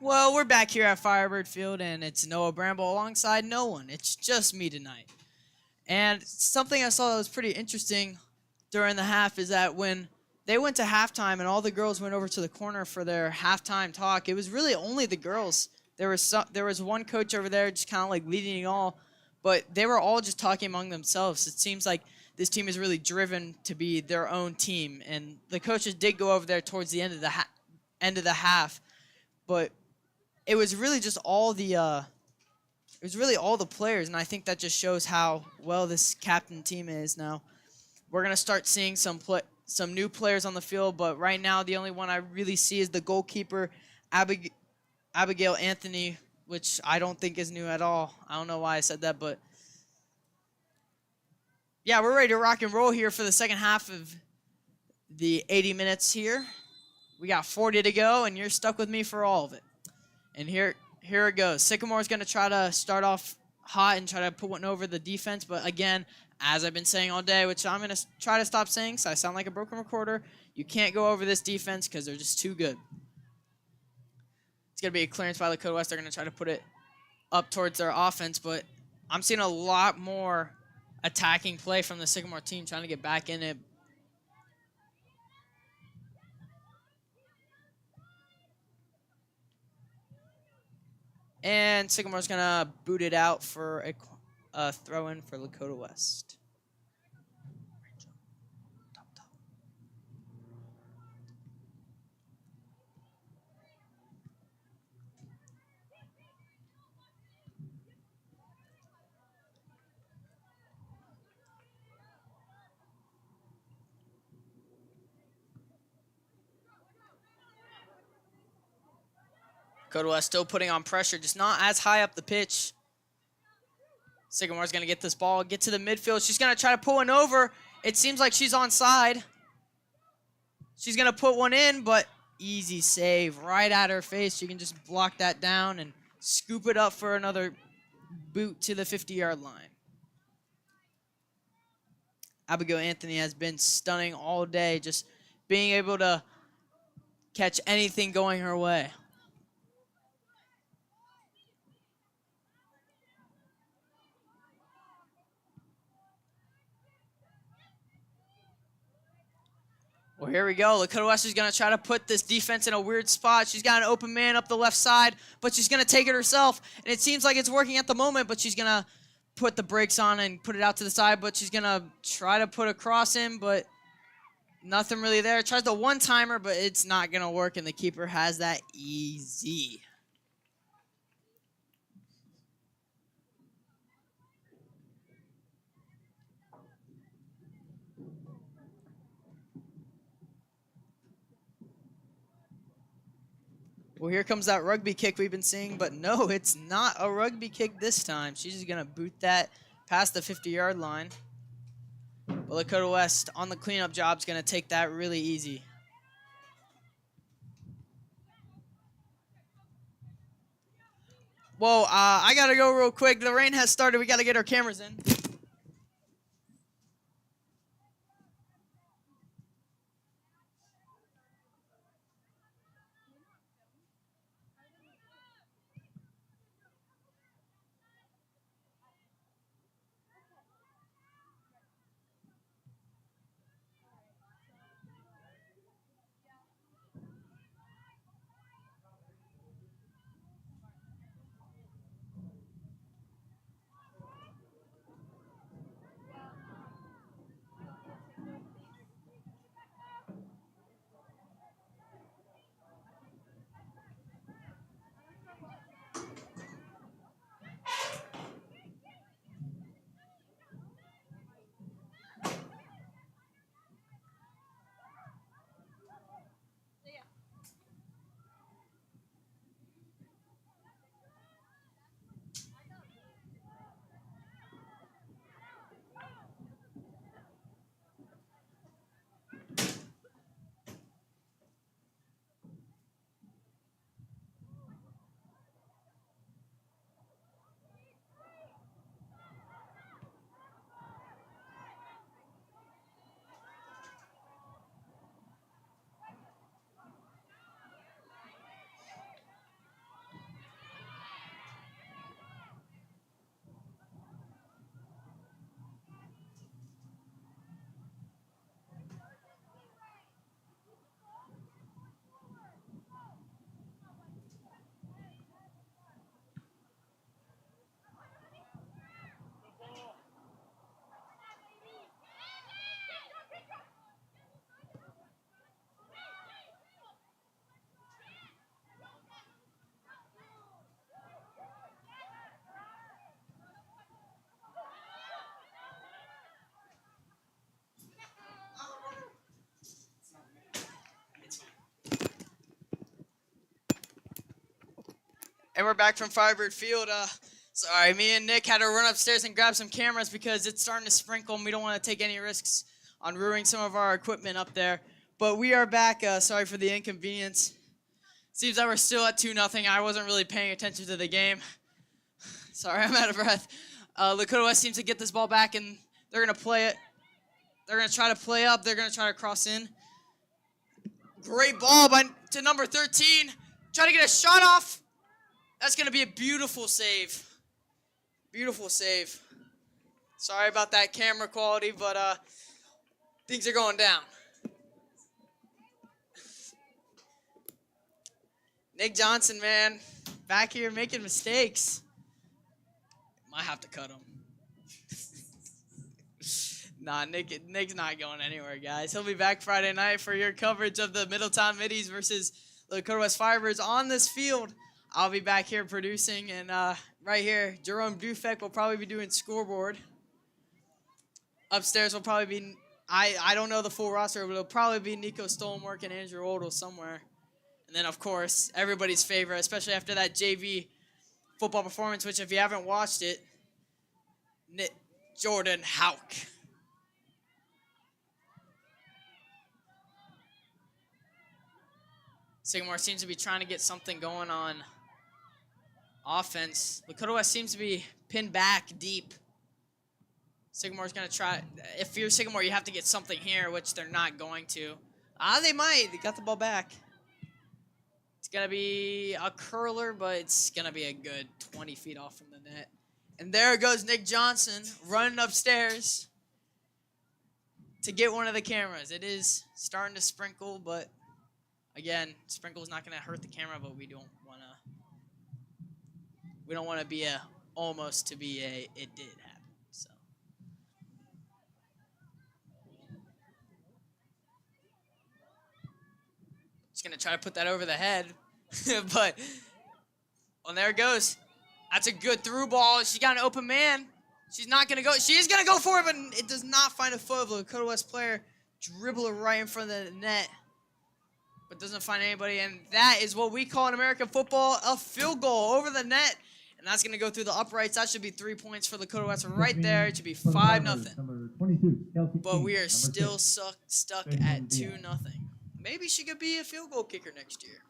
Well, we're back here at Firebird Field, and it's Noah Bramble alongside no one. It's just me tonight. And something I saw that was pretty interesting during the half is that when they went to halftime and all the girls went over to the corner for their halftime talk, it was really only the girls. There was one coach over there just kind of like leading it all, but they were all just talking among themselves. It seems like this team is really driven to be their own team, and the coaches did go over there towards the end of the half, but it was really just all the players, and I think that just shows how well this captain team is now. We're gonna start seeing some new players on the field, but right now the only one I really see is the goalkeeper, Abigail Anthony, which I don't think is new at all. I don't know why I said that, but yeah, we're ready to rock and roll here for the second half of the 80 minutes here. We got 40 to go, and you're stuck with me for all of it. And here it goes. Sycamore's going to try to start off hot and try to put one over the defense. But again, as I've been saying all day, which I'm going to try to stop saying so I sound like a broken recorder, you can't go over this defense because they're just too good. It's going to be a clearance by Lakota West. They're going to try to put it up towards their offense. But I'm seeing a lot more attacking play from the Sycamore team trying to get back in it. And Sycamore's going to boot it out for a throw-in for Lakota West. Lakota West still putting on pressure, just not as high up the pitch. Sycamore's going to get this ball, get to the midfield. She's going to try to pull one over. It seems like she's onside. She's going to put one in, but easy save right at her face. She can just block that down and scoop it up for another boot to the 50-yard line. Abigail Anthony has been stunning all day, just being able to catch anything going her way. Well, here we go. Lakota West is going to try to put this defense in a weird spot. She's got an open man up the left side, but she's going to take it herself. And it seems like it's working at the moment, but she's going to put the brakes on and put it out to the side, but she's going to try to put a cross in, but nothing really there. Tries the one-timer, but it's not going to work, and the keeper has that easy. Well, here comes that rugby kick we've been seeing, but no, it's not a rugby kick this time. She's just going to boot that past the 50-yard line. But Lakota West on the cleanup job is going to take that really easy. Whoa, I got to go real quick. The rain has started. We got to get our cameras in. And we're back from Firebird Field. Sorry, me and Nick had to run upstairs and grab some cameras because it's starting to sprinkle and we don't want to take any risks on ruining some of our equipment up there. But we are back. Sorry for the inconvenience. Seems that we're still at 2-0. I wasn't really paying attention to the game. Sorry, I'm out of breath. Lakota West seems to get this ball back and they're going to play it. They're going to try to play up. They're going to try to cross in. Great ball to number 13. Try to get a shot off. That's going to be a beautiful save. Beautiful save. Sorry about that camera quality, but things are going down. Nick Johnson, man, back here making mistakes. Might have to cut him. Nah, Nick's not going anywhere, guys. He'll be back Friday night for your coverage of the Middletown Middies versus Lakota West Firebirds on this field. I'll be back here producing, and right here, Jerome Dufek will probably be doing scoreboard. Upstairs will probably be, I don't know the full roster, but it'll probably be Nico Stolenwork and Andrew Odell somewhere. And then, of course, everybody's favorite, especially after that JV football performance, which if you haven't watched it, Jordan Hauk. Sycamore seems to be trying to get something going on offense. Lakota West seems to be pinned back deep. Sycamore's going to try. If you're Sycamore, you have to get something here, which they're not going to. They might. They got the ball back. It's going to be a curler, but it's going to be a good 20 feet off from the net. And there goes Nick Johnson running upstairs to get one of the cameras. It is starting to sprinkle, but again, sprinkle is not going to hurt the camera, but we don't want to be a almost to be a it did happen. So just going to try to put that over the head, but there it goes. That's a good through ball. She got an open man. She's not going to go. She is going to go for it, but it does not find a foot of a Lakota West player. Dribble it right in front of the net, but doesn't find anybody. And that is what we call in American football a field goal over the net. And that's going to go through the uprights. That should be 3 points for Lakota West right there. It should be 5-0. But we are still stuck at 2-0. Maybe she could be a field goal kicker next year.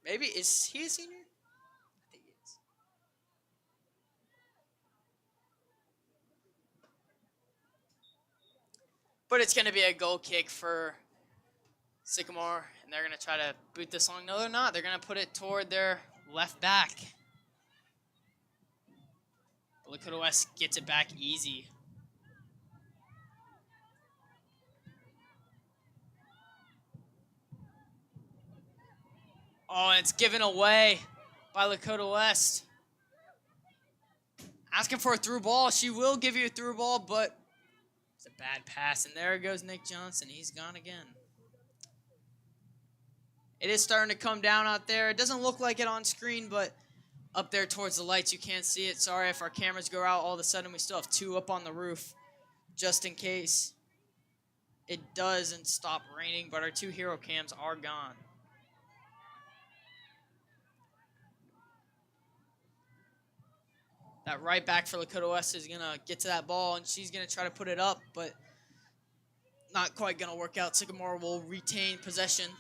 Maybe. Is he a senior? I think he is. But it's going to be a goal kick for Sycamore. And they're going to try to boot this long. No, they're not. They're going to put it toward their left back. Lakota West gets it back easy. Oh, and it's given away by Lakota West. Asking for a through ball. She will give you a through ball, but it's a bad pass. And there goes Nick Johnson. He's gone again. It is starting to come down out there. It doesn't look like it on screen, but up there towards the lights, you can't see it. Sorry if our cameras go out all of a sudden. We still have 2 up on the roof just in case it doesn't stop raining, but our 2 hero cams are gone. That right back for Lakota West is going to get to that ball, and she's going to try to put it up, but not quite going to work out. Sycamore will retain possession.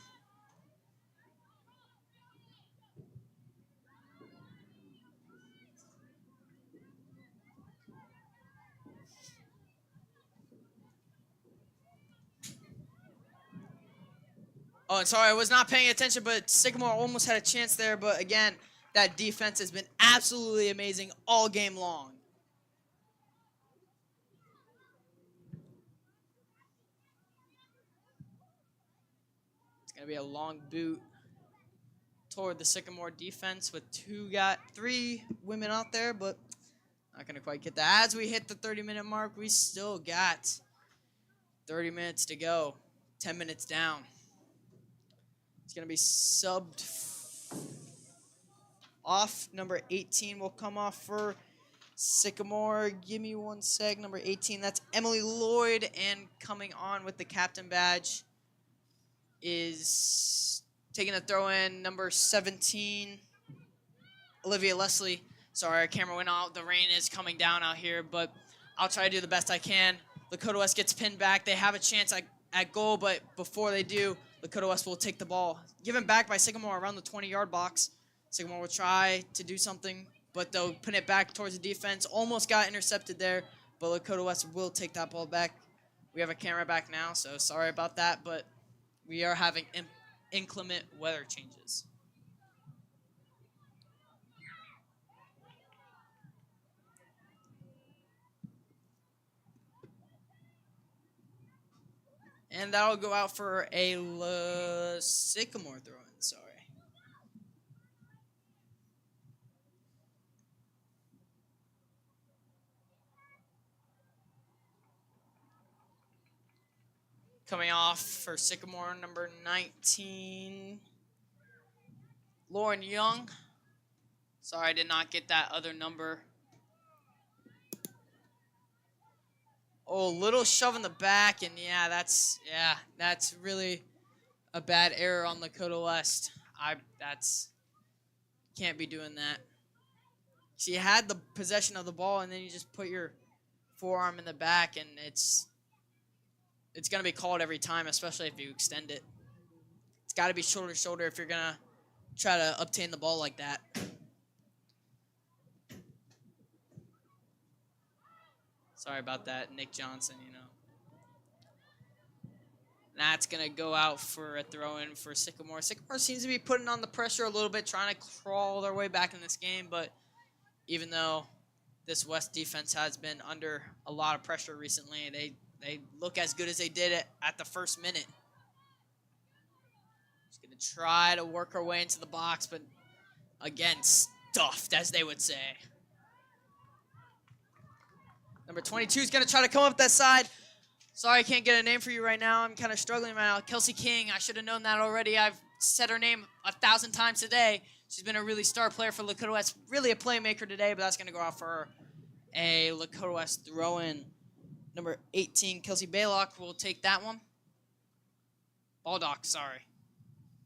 Oh, and sorry, I was not paying attention, but Sycamore almost had a chance there. But again, that defense has been absolutely amazing all game long. It's going to be a long boot toward the Sycamore defense with 3 women out there, but not going to quite get that. As we hit the 30-minute mark, we still got 30 minutes to go, 10 minutes down. It's going to be subbed off. Number 18 will come off for Sycamore. Give me one sec. Number 18, that's Emily Lloyd. And coming on with the captain badge is taking a throw in, number 17, Olivia Leslie. Sorry, our camera went out. The rain is coming down out here, but I'll try to do the best I can. Lakota West gets pinned back. They have a chance at goal, but before they do, Lakota West will take the ball. Given back by Sycamore around the 20-yard box. Sycamore will try to do something, but they'll put it back towards the defense. Almost got intercepted there, but Lakota West will take that ball back. We have a camera back now, so sorry about that, but we are having inclement weather changes. And that'll go out for a Sycamore throw-in, sorry. Coming off for Sycamore, number 19, Lauren Young. Sorry, I did not get that other number. Oh, little shove in the back, and that's really a bad error on Lakota West. Can't be doing that. So you had the possession of the ball, and then you just put your forearm in the back, and it's going to be called every time, especially if you extend it. It's got to be shoulder to shoulder if you're going to try to obtain the ball like that. Sorry about that, Nick Johnson, That's going to go out for a throw-in for Sycamore. Sycamore seems to be putting on the pressure a little bit, trying to crawl their way back in this game, but even though this West defense has been under a lot of pressure recently, they look as good as they did at the first minute. Just going to try to work our way into the box, but again, stuffed, as they would say. Number 22 is going to try to come up that side. Sorry, I can't get a name for you right now. I'm kind of struggling right now. Kelsey King, I should have known that already. I've said her name 1,000 times today. She's been a really star player for Lakota West. Really a playmaker today, but that's going to go out for a Lakota West throw-in. Number 18, Kelsey Baylock will take that one. Baldock, sorry.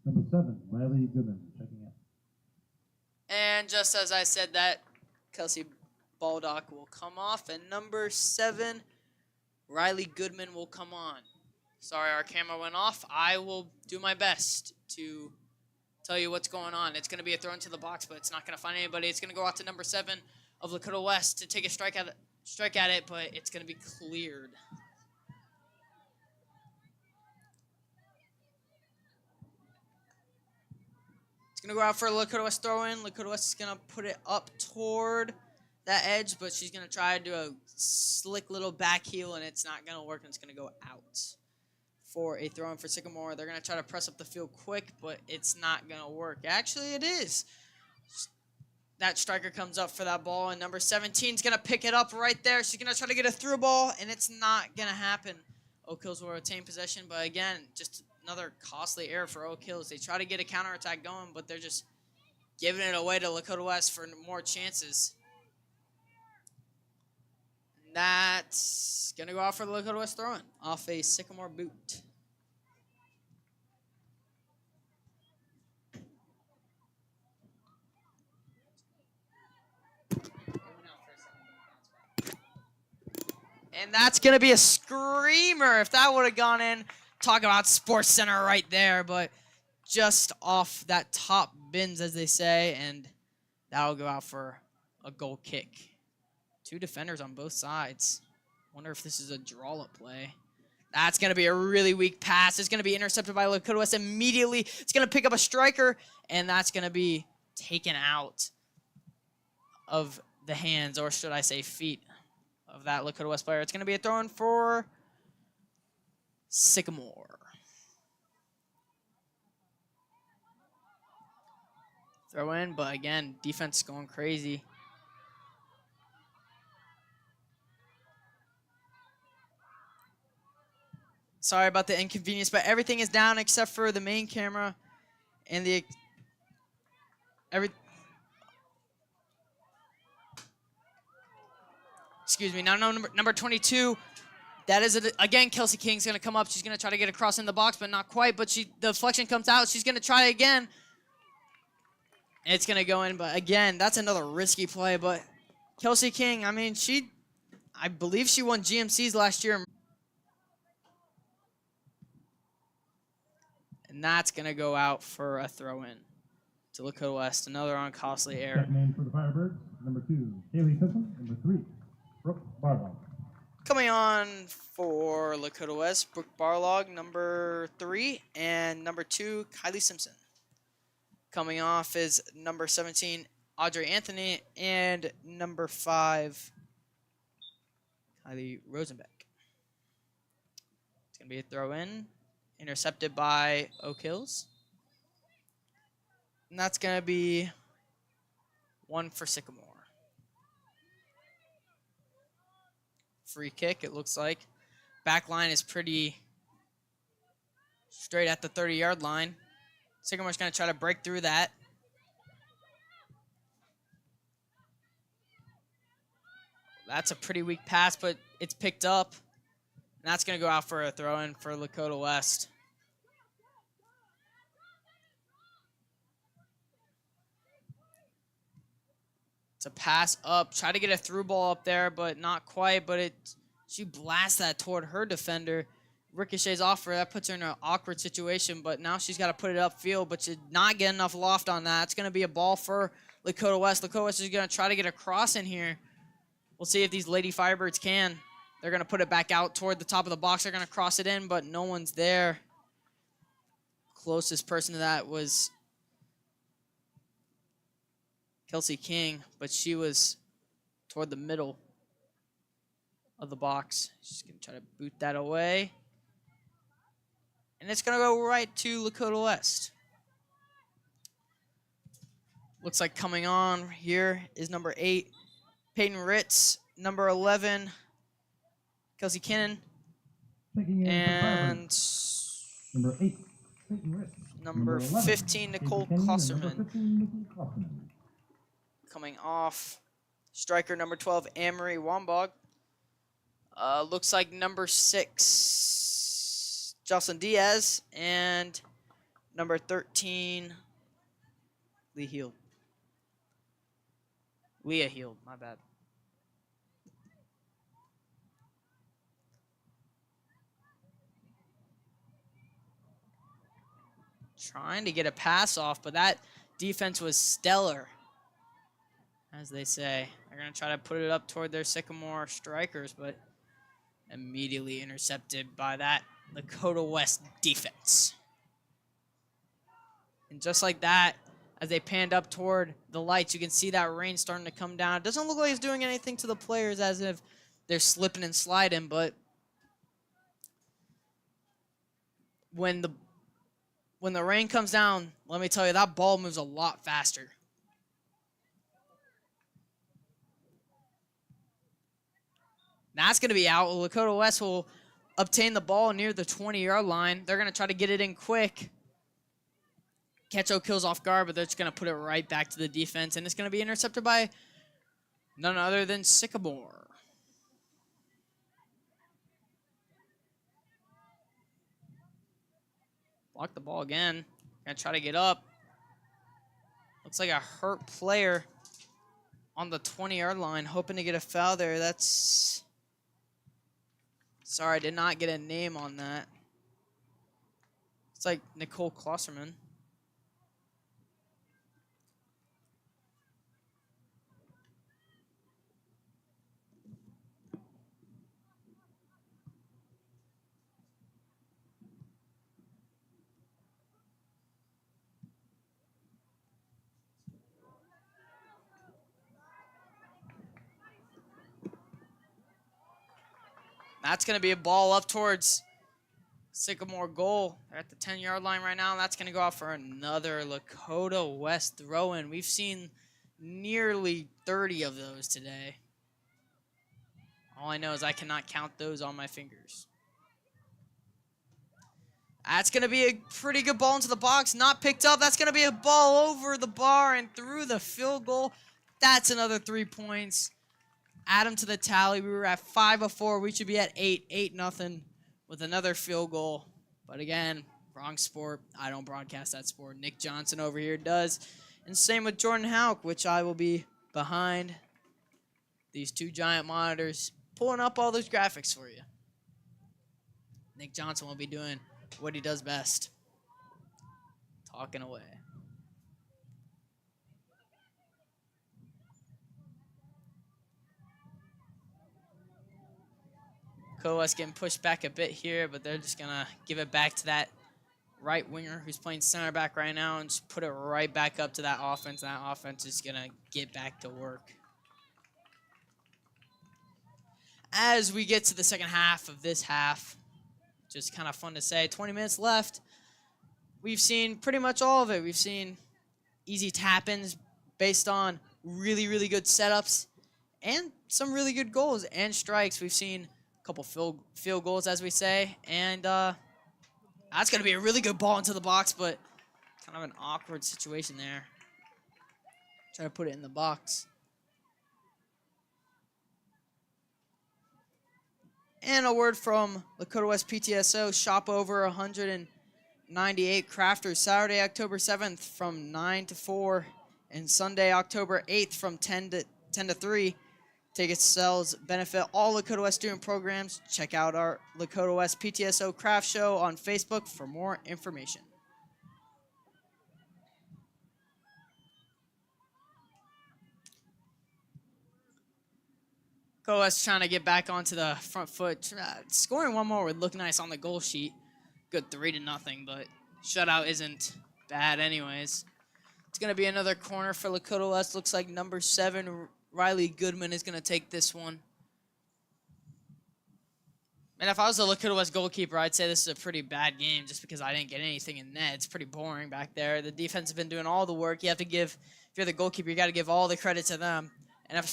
Number 7, Riley Goodman, checking out. And just as I said that, Kelsey Baldock will come off. And number 7, Riley Goodman will come on. Sorry, our camera went off. I will do my best to tell you what's going on. It's going to be a throw into the box, but it's not going to find anybody. It's going to go out to number 7 of Lakota West to take a strike at it, but it's going to be cleared. It's going to go out for a Lakota West throw-in. Lakota West is going to put it up toward that edge, but she's going to try to do a slick little back heel, and it's not going to work, and it's going to go out for a throw-in for Sycamore. They're going to try to press up the field quick, but it's not going to work. Actually, it is. That striker comes up for that ball, and number 17 is going to pick it up right there. She's going to try to get a through ball, and it's not going to happen. Oak Hills will retain possession, but again, just another costly error for Oak Hills. They try to get a counterattack going, but they're just giving it away to Lakota West for more chances. And that's going to go off for the Lakota West throw-in off a Sycamore boot. And that's going to be a screamer. If that would have gone in, talk about Sports Center right there. But just off that top bins, as they say, and that'll go out for a goal kick. 2 defenders on both sides. Wonder if this is a draw-up play. That's going to be a really weak pass. It's going to be intercepted by Lakota West immediately. It's going to pick up a striker, and that's going to be taken out of the hands, or should I say feet, of that Lakota West player. It's going to be a throw-in for Sycamore. Throw in, but again, defense going crazy. Sorry about the inconvenience, but everything is down except for the main camera and the Excuse me. Now number 22, That is it. Again, Kelsey King's going to come up. She's going to try to get across in the box, but not quite. But the deflection comes out. She's going to try again. It's going to go in. But again, that's another risky play. But Kelsey King, I mean, I believe she won GMCs last year. And that's going to go out for a throw-in to Lakota West. Another uncostly error. Second name for the Firebirds, number 2, Haley Simpson, number 3, Brooke Barlow. Coming on for Lakota West, Brooke Barlog, number 3, and number 2, Kylie Simpson. Coming off is number 17, Audrey Anthony, and number 5, Kylie Rosenbeck. It's going to be a throw-in, intercepted by Oak Hills. And that's going to be 1 for Sycamore. Free kick, it looks like. Back line is pretty straight at the 30-yard line. Sycamore's going to try to break through that. That's a pretty weak pass, but it's picked up. And that's going to go out for a throw-in for Lakota West. It's a pass up. Try to get a through ball up there, but not quite. But she blasts that toward her defender. Ricochets off her. That puts her in an awkward situation. But now she's got to put it upfield, but she did not get enough loft on that. It's going to be a ball for Lakota West. Lakota West is going to try to get a cross in here. We'll see if these Lady Firebirds can. They're going to put it back out toward the top of the box. They're going to cross it in, but no one's there. Closest person to that was Kelsey King, but she was toward the middle of the box. She's going to try to boot that away. And it's going to go right to Lakota West. Looks like coming on here is number 8, Peyton Ritz. Number 11, Kelsey Kinnan. And number 8, Peyton Ritz. Number 15, Nicole Klosterman. Coming off, striker number 12, Anne-Marie Wambog. Looks like number 6, Jocelyn Diaz. And number 13, Leah Heald, my bad. Trying to get a pass off, but that defense was stellar, as they say. They're going to try to put it up toward their Sycamore strikers, but immediately intercepted by that Lakota West defense. And just like that, as they panned up toward the lights, you can see that rain starting to come down. It doesn't look like it's doing anything to the players, as if they're slipping and sliding, but when the rain comes down, let me tell you, that ball moves a lot faster. That's going to be out. Lakota West will obtain the ball near the 20-yard line. They're going to try to get it in quick. Catch Oak Hills off guard, but they're just going to put it right back to the defense, and it's going to be intercepted by none other than Sycamore. Block the ball again. Gonna try to get up. Looks like a hurt player on the 20-yard line, hoping to get a foul there. That's... Sorry, I did not get a name on that. It's like Nicole Klosterman. That's going to be a ball up towards Sycamore goal. They're at the 10-yard line right now. And that's going to go out for another Lakota West throw-in. We've seen nearly 30 of those today. All I know is I cannot count those on my fingers. That's going to be a pretty good ball into the box. Not picked up. That's going to be a ball over the bar and through the field goal. That's another 3 points. add them to the tally. We were at 5 of 4. We should be at 8-0 with another field goal. But again, wrong sport. I don't broadcast that sport. Nick Johnson over here does. And same with Jordan Hauk, which I will be behind these two giant monitors pulling up all those graphics for you. Nick Johnson will be doing what he does best, talking away. Coas getting pushed back a bit here, but they're just going to give it back to that right winger who's playing center back right now and just put it right back up to that offense. That offense is going to get back to work. As we get to the second half of this half, just kind of fun to say, 20 minutes left. We've seen pretty much all of it. We've seen easy tap-ins based on really, really good setups and some really good goals and strikes. We've seen a couple field goals, as we say, and that's going to be a really good ball into the box, but kind of an awkward situation there. Try to put it in the box. And a word from Lakota West PTSO, shop over 198 crafters, Saturday, October 7th from 9 to 4, and Sunday, October 8th from 10 to 3. Ticket sales benefit all Lakota West student programs. Check out our Lakota West PTSO craft show on Facebook for more information. Lakota West trying to get back onto the front foot. Scoring one more would look nice on the goal sheet. Good 3-0, but shutout isn't bad anyways. It's going to be another corner for Lakota West. Looks like number 7, Riley Goodman, is going to take this one. And if I was the Lakota West goalkeeper, I'd say this is a pretty bad game just because I didn't get anything in net. It's pretty boring back there. The defense has been doing all the work. You have to give, if you're the goalkeeper, you got to give all the credit to them. And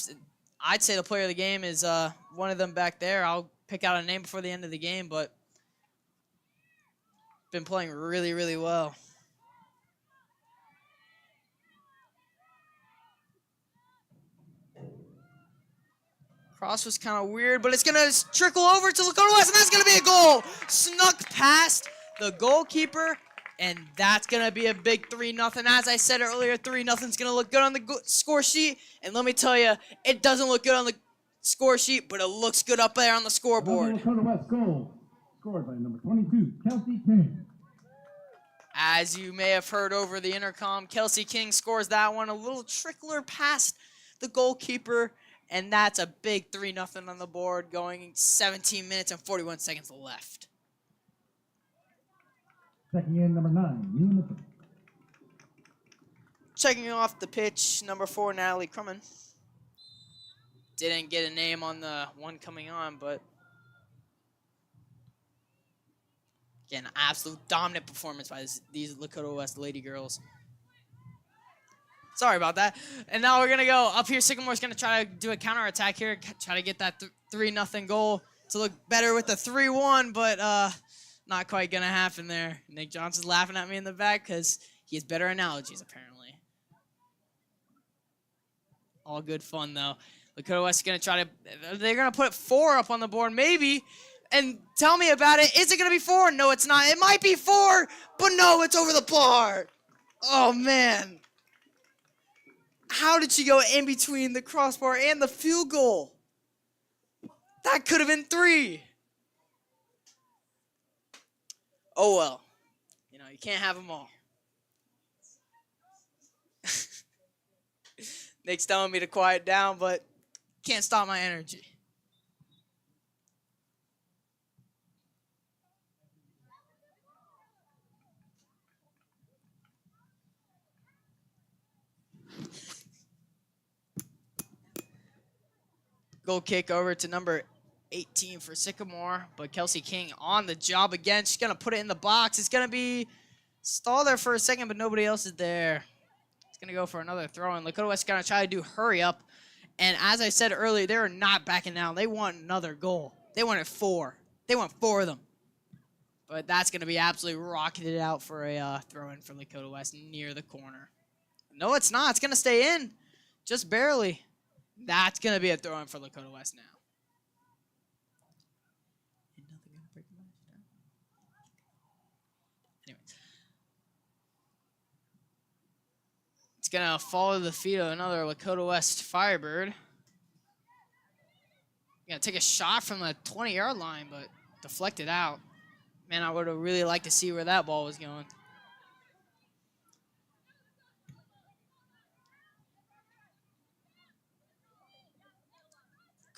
I'd say the player of the game is one of them back there. I'll pick out a name before the end of the game, but been playing really, really well. Cross was kind of weird, but it's going to trickle over to Lakota West, and that's going to be a goal. Snuck past the goalkeeper, and that's going to be a big 3-0. As I said earlier, 3-0 is going to look good on the score sheet, and let me tell you, it doesn't look good on the score sheet, but it looks good up there on the scoreboard. Lakota West goal, scored by number 22, Kelsey King. As you may have heard over the intercom, Kelsey King scores that one, a little trickler past the goalkeeper, and that's a big 3-0 on the board, going 17 minutes and 41 seconds left. Checking in, number 9, Mia Mitchell. Checking off the pitch, number 4, Natalie Crumman. Didn't get a name on the one coming on, but again, absolute dominant performance by these Lakota West Lady Girls. Sorry about that. And now we're going to go up here. Sycamore's going to try to do a counterattack here, try to get that 3-0 goal to look better with the 3-1, but not quite going to happen there. Nick Johnson's laughing at me in the back because he has better analogies, apparently. All good fun, though. Lakota West is going to try to – they're going to put 4 up on the board, maybe. And tell me about it. Is it going to be 4? No, it's not. It might be 4, but no, it's over the bar. Oh, man. How did she go in between the crossbar and the field goal? That could have been 3. Oh, well. You know, you can't have them all. Nick's telling me to quiet down, but can't stop my energy. Goal kick over to number 18 for Sycamore, but Kelsey King on the job again. She's going to put it in the box. It's going to be stalled there for a second, but nobody else is there. It's going to go for another throw, and Lakota West is going to try to do hurry up. And as I said earlier, they are not backing down. They want another goal. They wanted 4. They want 4 of them. But that's going to be absolutely rocketed out for a throw-in for Lakota West near the corner. No, it's not. It's going to stay in. Just barely. That's going to be a throw-in for Lakota West now. Ain't nothing gonna break the match now. Anyway. It's going to follow the feet of another Lakota West Firebird. Going to take a shot from the 20-yard line, but deflected out. Man, I would have really liked to see where that ball was going.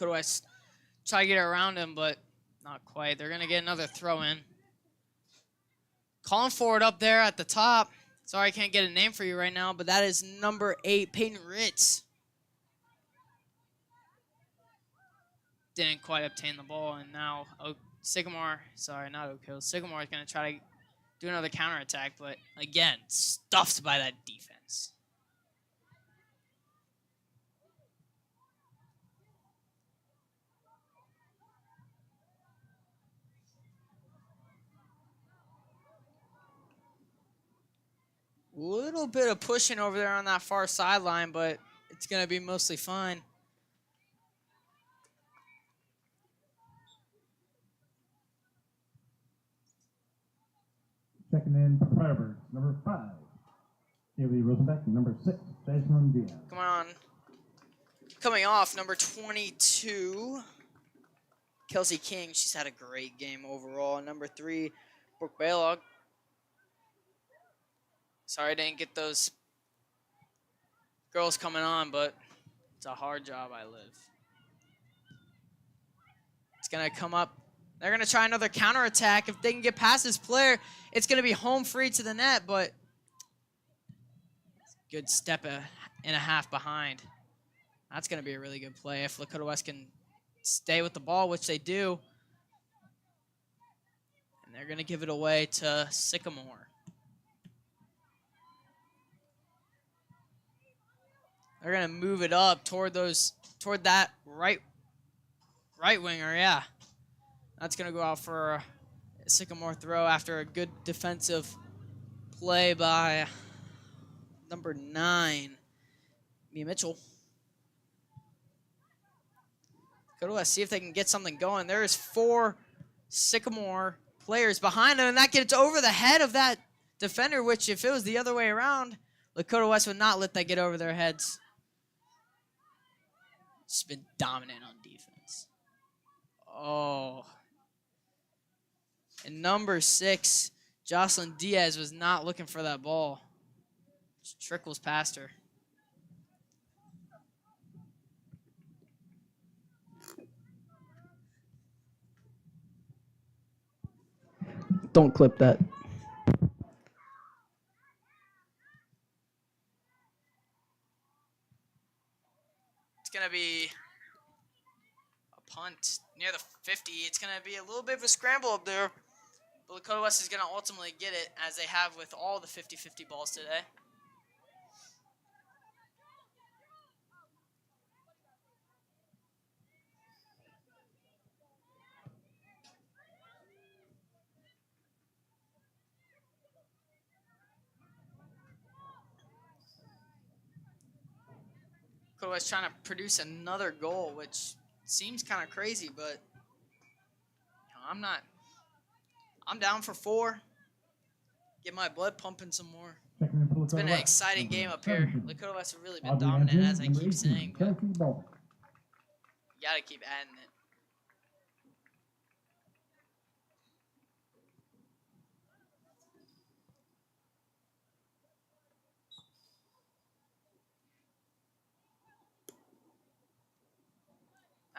Lakota West try to get around him, but not quite. They're going to get another throw in. Calling for it up there at the top. Sorry, I can't get a name for you right now, but that is number 8, Peyton Ritz. Didn't quite obtain the ball, and now Sycamore, sorry, not Oak Hill. Sycamore is going to try to do another counterattack, but again, stuffed by that defense. Little bit of pushing over there on that far sideline, but it's going to be mostly fine. Checking in for Firebirds, number 5. Haley Rosenbeck, number 6, Jasmine Diaz. Come on. Coming off, number 22, Kelsey King. She's had a great game overall. Number 3, Brooke Baylog. Sorry I didn't get those girls coming on, but it's a hard job I live. It's going to come up. They're going to try another counterattack. If they can get past this player, it's going to be home free to the net, but good step and a half behind. That's going to be a really good play if Lakota West can stay with the ball, which they do. And they're going to give it away to Sycamore. They're going to move it up toward that right winger, yeah. That's going to go out for a Sycamore throw after a good defensive play by number 9, Mia Mitchell. Go to see if they can get something going. There's 4 Sycamore players behind them, and that gets over the head of that defender, which if it was the other way around, Lakota West would not let that get over their heads. It's been dominant on defense. Oh. And number 6, Jocelyn Diaz, was not looking for that ball. Just trickles past her. Don't clip that. It's going to be a punt near the 50. It's going to be a little bit of a scramble up there. But Lakota West is going to ultimately get it, as they have with all the 50-50 balls today. Lakota West trying to produce another goal, which seems kind of crazy, but you know, I'm down for 4. Get my blood pumping some more. It's been an exciting game up here. Lakota West have really been dominant, as I keep saying, but you gotta keep adding it.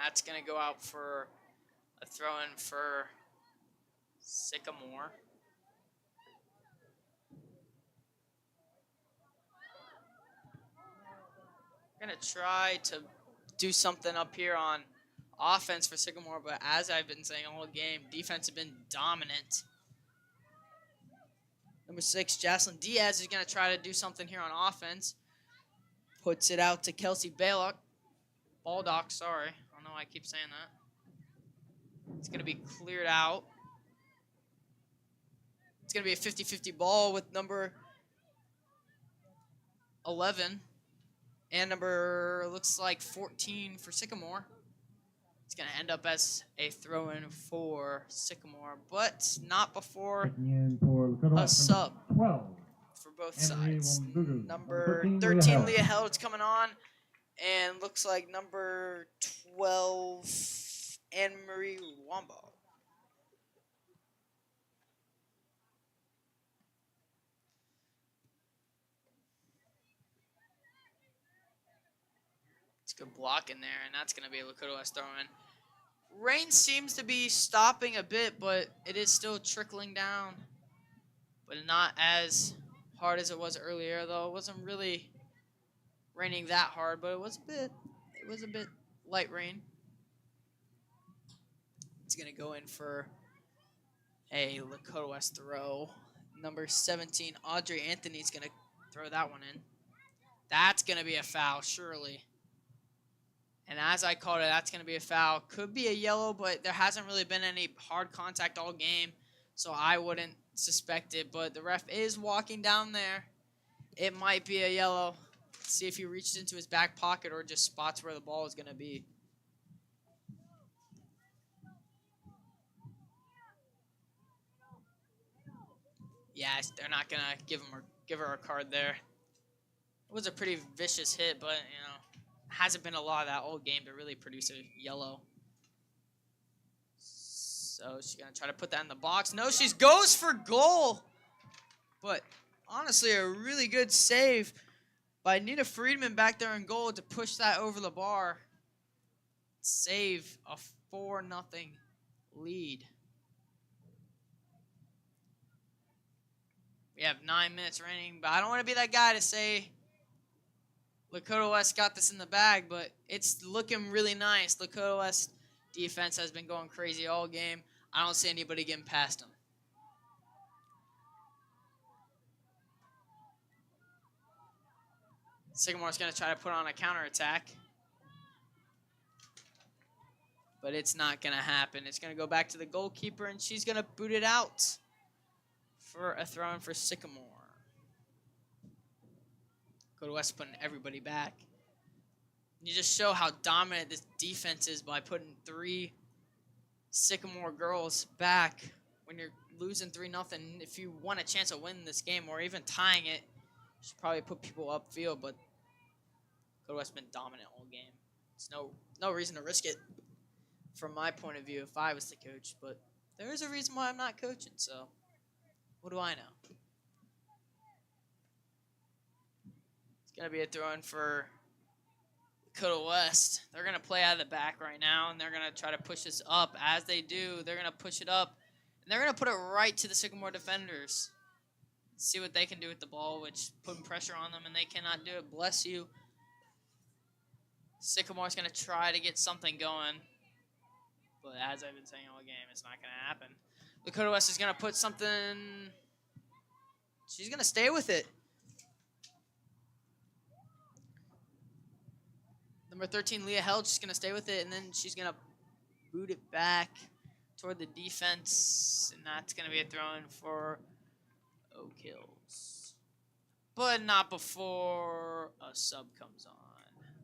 That's gonna go out for a throw-in for Sycamore. Gonna try to do something up here on offense for Sycamore, but as I've been saying all game, defense has been dominant. Number 6, Jocelyn Diaz, is gonna try to do something here on offense. Puts it out to Kelsey Baldock. Sorry. I don't know why I keep saying that. It's gonna be cleared out. It's gonna be a 50-50 ball with number 11. And number, looks like 14 for Sycamore. It's going to end up as a throw-in for Sycamore, but not before Checking in for Lakota a West, sub number 12. for both Anne-Marie sides. Wambugu. Number 13, 13, Leah Leah Held's coming on. And looks like number 12, Anne-Marie Wamba. It's a good block in there, and that's going to be a Lakota West throw-in. Rain seems to be stopping a bit, but it is still trickling down. But not as hard as it was earlier, though. It wasn't really raining that hard, but it was a bit light rain. It's going to go in for a Lakota West throw. Number 17, Audrey Anthony's going to throw that one in. That's going to be a foul, surely. And as I called it, that's going to be a foul. Could be a yellow, but there hasn't really been any hard contact all game, so I wouldn't suspect it. But the ref is walking down there. It might be a yellow. Let's see if he reached into his back pocket or just spots where the ball is going to be. Yeah, they're not going to give her a card there. It was a pretty vicious hit, but, you know, hasn't been a lot of that all game to really produce a yellow. So she's going to try to put that in the box. No, she goes for goal. But honestly, a really good save by Nina Friedman back there in goal to push that over the bar. Save a 4-0 lead. We have 9 minutes remaining, but I don't want to be that guy to say Lakota West got this in the bag, but it's looking really nice. Lakota West defense has been going crazy all game. I don't see anybody getting past them. Sycamore's going to try to put on a counterattack, but it's not going to happen. It's going to go back to the goalkeeper, and she's going to boot it out for a throw-in for Sycamore. Lakota West putting everybody back. You just show how dominant this defense is by putting 3 Sycamore girls back when you're losing 3-0. If you want a chance of winning this game or even tying it, you should probably put people upfield, but Lakota West's been dominant all game. There's no reason to risk it from my point of view if I was the coach, but there is a reason why I'm not coaching, so what do I know? It's going to be a throw-in for Lakota West. They're going to play out of the back right now, and they're going to try to push this up. As they do, they're going to push it up, and they're going to put it right to the Sycamore defenders. See what they can do with the ball, which putting pressure on them, and they cannot do it. Bless you. Sycamore's going to try to get something going, but as I've been saying all game, it's not going to happen. Lakota West is going to put something. She's going to stay with it. Number 13, Leah Held, she's going to stay with it, and then she's going to boot it back toward the defense, and that's going to be a throw-in for Oak Hills. But not before a sub comes on.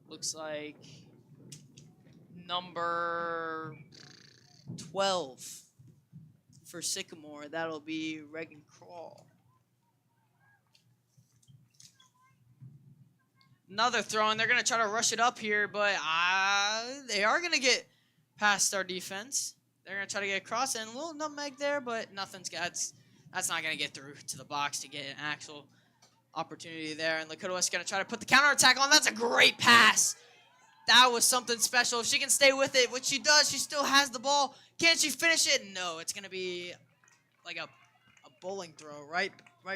Looks like number 12 for Sycamore. That'll be Reagan Crawl. Another throw-in. They're going to try to rush it up here, but they are going to get past our defense. They're going to try to get across, and a little nutmeg there, but that's not going to get through to the box to get an actual opportunity there. And Lakota West is going to try to put the counterattack on. That's a great pass. That was something special. If she can stay with it, which she does, she still has the ball. Can she finish it? No, it's going to be like a bowling throw right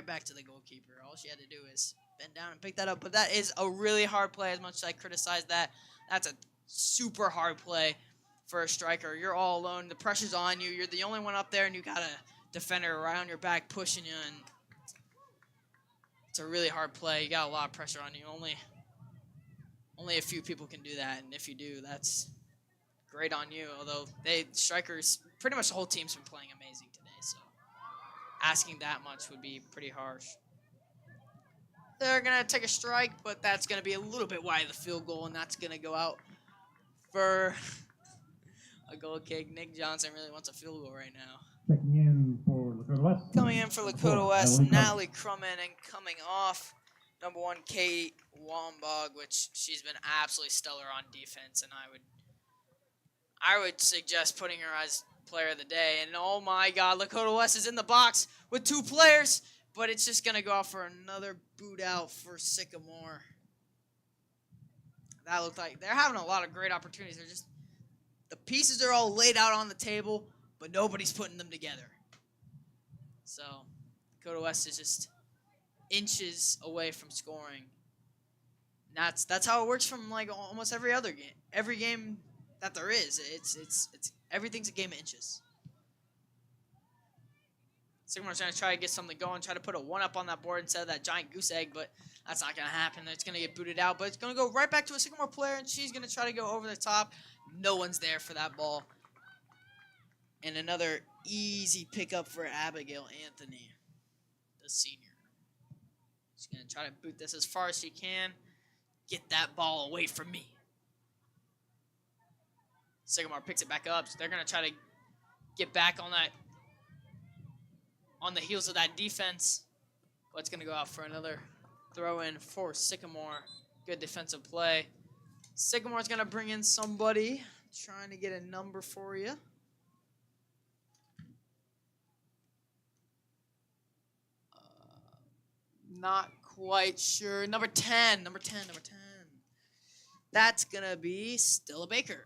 back to the goalkeeper. All she had to do is bend down and pick that up. But that is a really hard play. As much as I criticize that, that's a super hard play for a striker. You're all alone. The pressure's on you. You're the only one up there, and you got a defender around your back pushing you. And it's a really hard play. You got a lot of pressure on you. Only a few people can do that, and if you do, that's great on you. Although strikers, pretty much the whole team's been playing amazing today, so asking that much would be pretty harsh. They're going to take a strike, but that's going to be a little bit wide of the field goal, and that's going to go out for a goal kick. Nick Johnson really wants a field goal right now. Checking in for Lakota West. Coming in for Lakota West, Natalie Crumman, and coming off, number 1, Kate Wambog, which she's been absolutely stellar on defense, and I would suggest putting her as player of the day. And oh my God, Lakota West is in the box with 2 players, but it's just gonna go out for another boot out for Sycamore. That looked like they're having a lot of great opportunities. They're just, the pieces are all laid out on the table, but nobody's putting them together. So Lakota West is just inches away from scoring. And that's how it works from like almost every other game. Every game that there is, it's everything's a game of inches. Sycamore's going to try to get something going, try to put a 1-up on that board instead of that giant goose egg, but that's not going to happen. It's going to get booted out, but it's going to go right back to a Sycamore player, and she's going to try to go over the top. No one's there for that ball. And another easy pickup for Abigail Anthony, the senior. She's going to try to boot this as far as she can. Get that ball away from me. Sycamore picks it back up. So they're going to try to get back on that, on the heels of that defense. But it's going to go out for another throw in for Sycamore. Good defensive play. Sycamore's going to bring in somebody trying to get a number for you. Not quite sure. Number 10. That's going to be Stella Baker.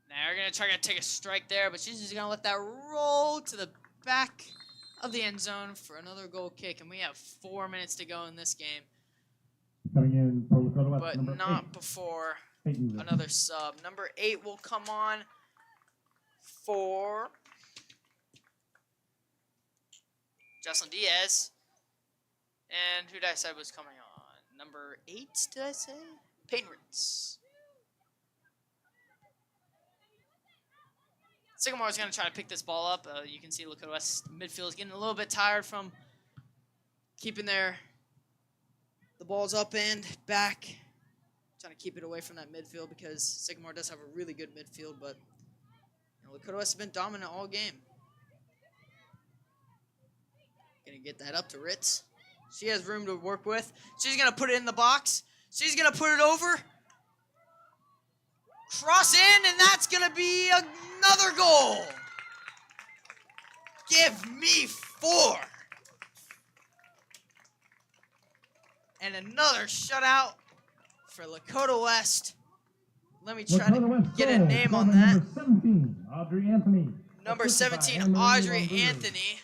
Now they're going to try to take a strike there, but she's just going to let that roll to the back of the end zone for another goal kick. And we have 4 minutes to go in this game. Coming in for Lakota West, but number not 8. before another sub. Number 8 will come on for Jocelyn Diaz. And who did I say was coming on? Number 8, did I say? Peyton Ritz. Sycamore is going to try to pick this ball up. You can see Lakota West midfield is getting a little bit tired from keeping the balls up and back. Trying to keep it away from that midfield because Sycamore does have a really good midfield, but Lakota West has been dominant all game. Going to get that up to Ritz. She has room to work with. She's going to put it in the box. She's going to put it over. Cross in, and that's going to be another goal. Give me 4. And another shutout for Lakota West. Let me try to get a name on that. Number 17, Audrey Anthony. Number 17, Audrey Anthony.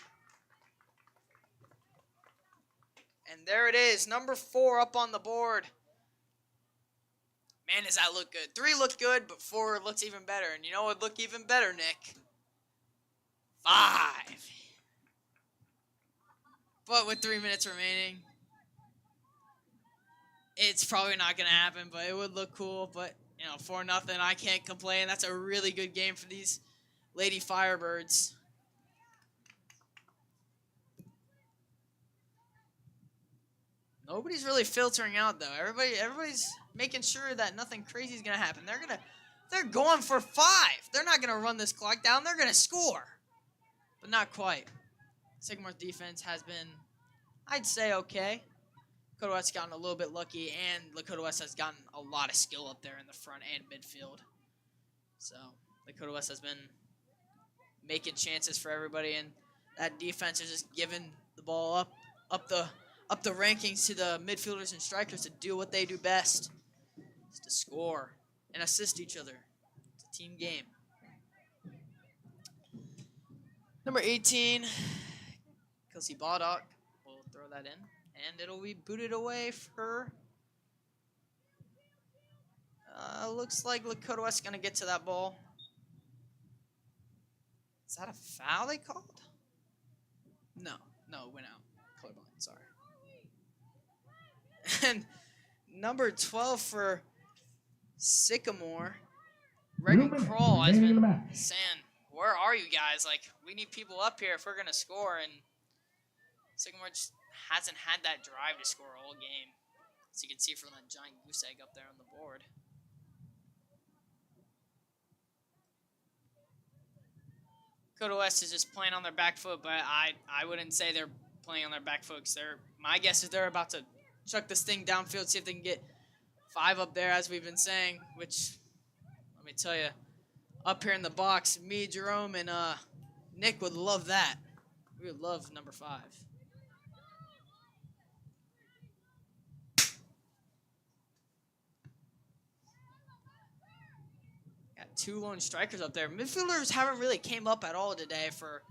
And there it is, number 4 up on the board. Man, does that look good. 3 look good, but 4 looks even better. And you know what would look even better, Nick? 5. But with 3 minutes remaining, it's probably not going to happen, but it would look cool. But, 4-0, I can't complain. That's a really good game for these Lady Firebirds. Nobody's really filtering out, though. Everybody's making sure that nothing crazy is going to happen. They're going for 5. They're not going to run this clock down. They're going to score. But not quite. Sycamore's defense has been, I'd say, okay. Lakota West has gotten a little bit lucky, and Lakota West has gotten a lot of skill up there in the front and midfield. So, Lakota West has been making chances for everybody, and that defense is just giving the ball up the rankings to the midfielders and strikers to do what they do best, is to score and assist each other. It's a team game. Number 18, Kelsey Baldock will throw that in, and it'll be booted away for, looks like Lakota West is going to get to that ball. Is that a foul they called? No, it went out. Colorblind, sorry. And number 12 for Sycamore, Reagan Kroll has been saying, where are you guys? Like, we need people up here if we're going to score. And Sycamore just hasn't had that drive to score all game. As you can see from that giant goose egg up there on the board. Lakota West is just playing on their back foot, but I wouldn't say they're playing on their back foot. Cause my guess is they're about to chuck this thing downfield, see if they can get 5 up there, as we've been saying. Which, let me tell you, up here in the box, me, Jerome, and Nick would love that. We would love number 5. Got 2 lone strikers up there. Midfielders haven't really came up at all today for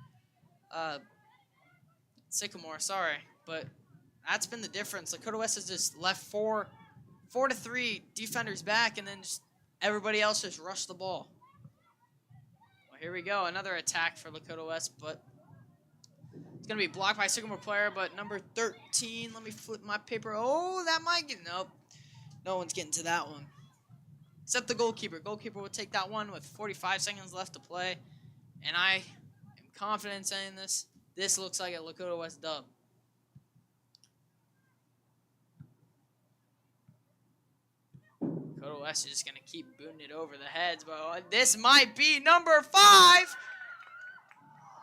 Sycamore, sorry. But that's been the difference. Lakota West has just left 4 to 3 defenders back, and then just everybody else just rushed the ball. Well, here we go. Another attack for Lakota West, but it's going to be blocked by a Sycamore player, but number 13, let me flip my paper. Oh, that might get, nope. No one's getting to that one. Except the goalkeeper. Goalkeeper will take that one with 45 seconds left to play. And I am confident in saying this. This looks like a Lakota West dub. Lakota West is just going to keep booting it over the heads. But this might be number 5.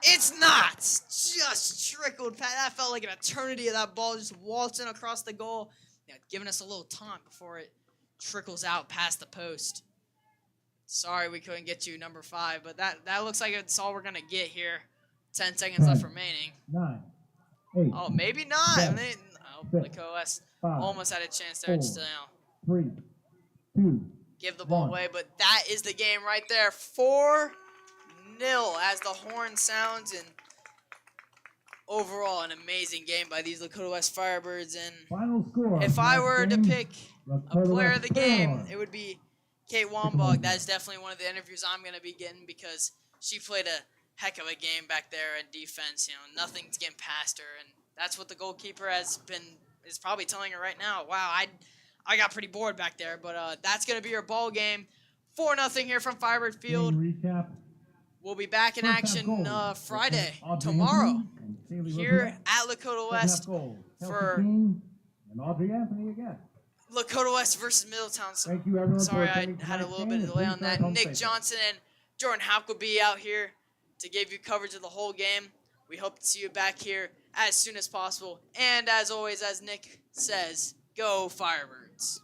It's not. Just trickled past. That felt like an eternity of that ball just waltzing across the goal. Yeah, giving us a little taunt before it trickles out past the post. Sorry we couldn't get you number 5, but that looks like it's all we're going to get here. 10 seconds left remaining. 9, 8. Oh, maybe not. 7, Lakota West almost had a chance there. 4, 3, 2. Give the ball away, but that is the game right there. 4-0 as the horn sounds, and overall an amazing game by these Lakota West Firebirds. And Final score. if I were to pick a player of the game, 4. it would be Kate Wambach. That is definitely one of the interviews I'm going to be getting, because she played a heck of a game back there in defense. You know, nothing's getting past her, and that's what the goalkeeper is probably telling her right now. Wow, I got pretty bored back there, but that's going to be your ball game. 4-0 here from Firebird Field. Recap. We'll be back in action Friday, tomorrow, here at Lakota West for Lakota West versus Middletown. So, thank you, everyone. sorry, I had a little bit of delay on that. Nick Johnson and Jordan Hauck will be out here to give you coverage of the whole game. We hope to see you back here as soon as possible. And as always, as Nick says, go Firebirds.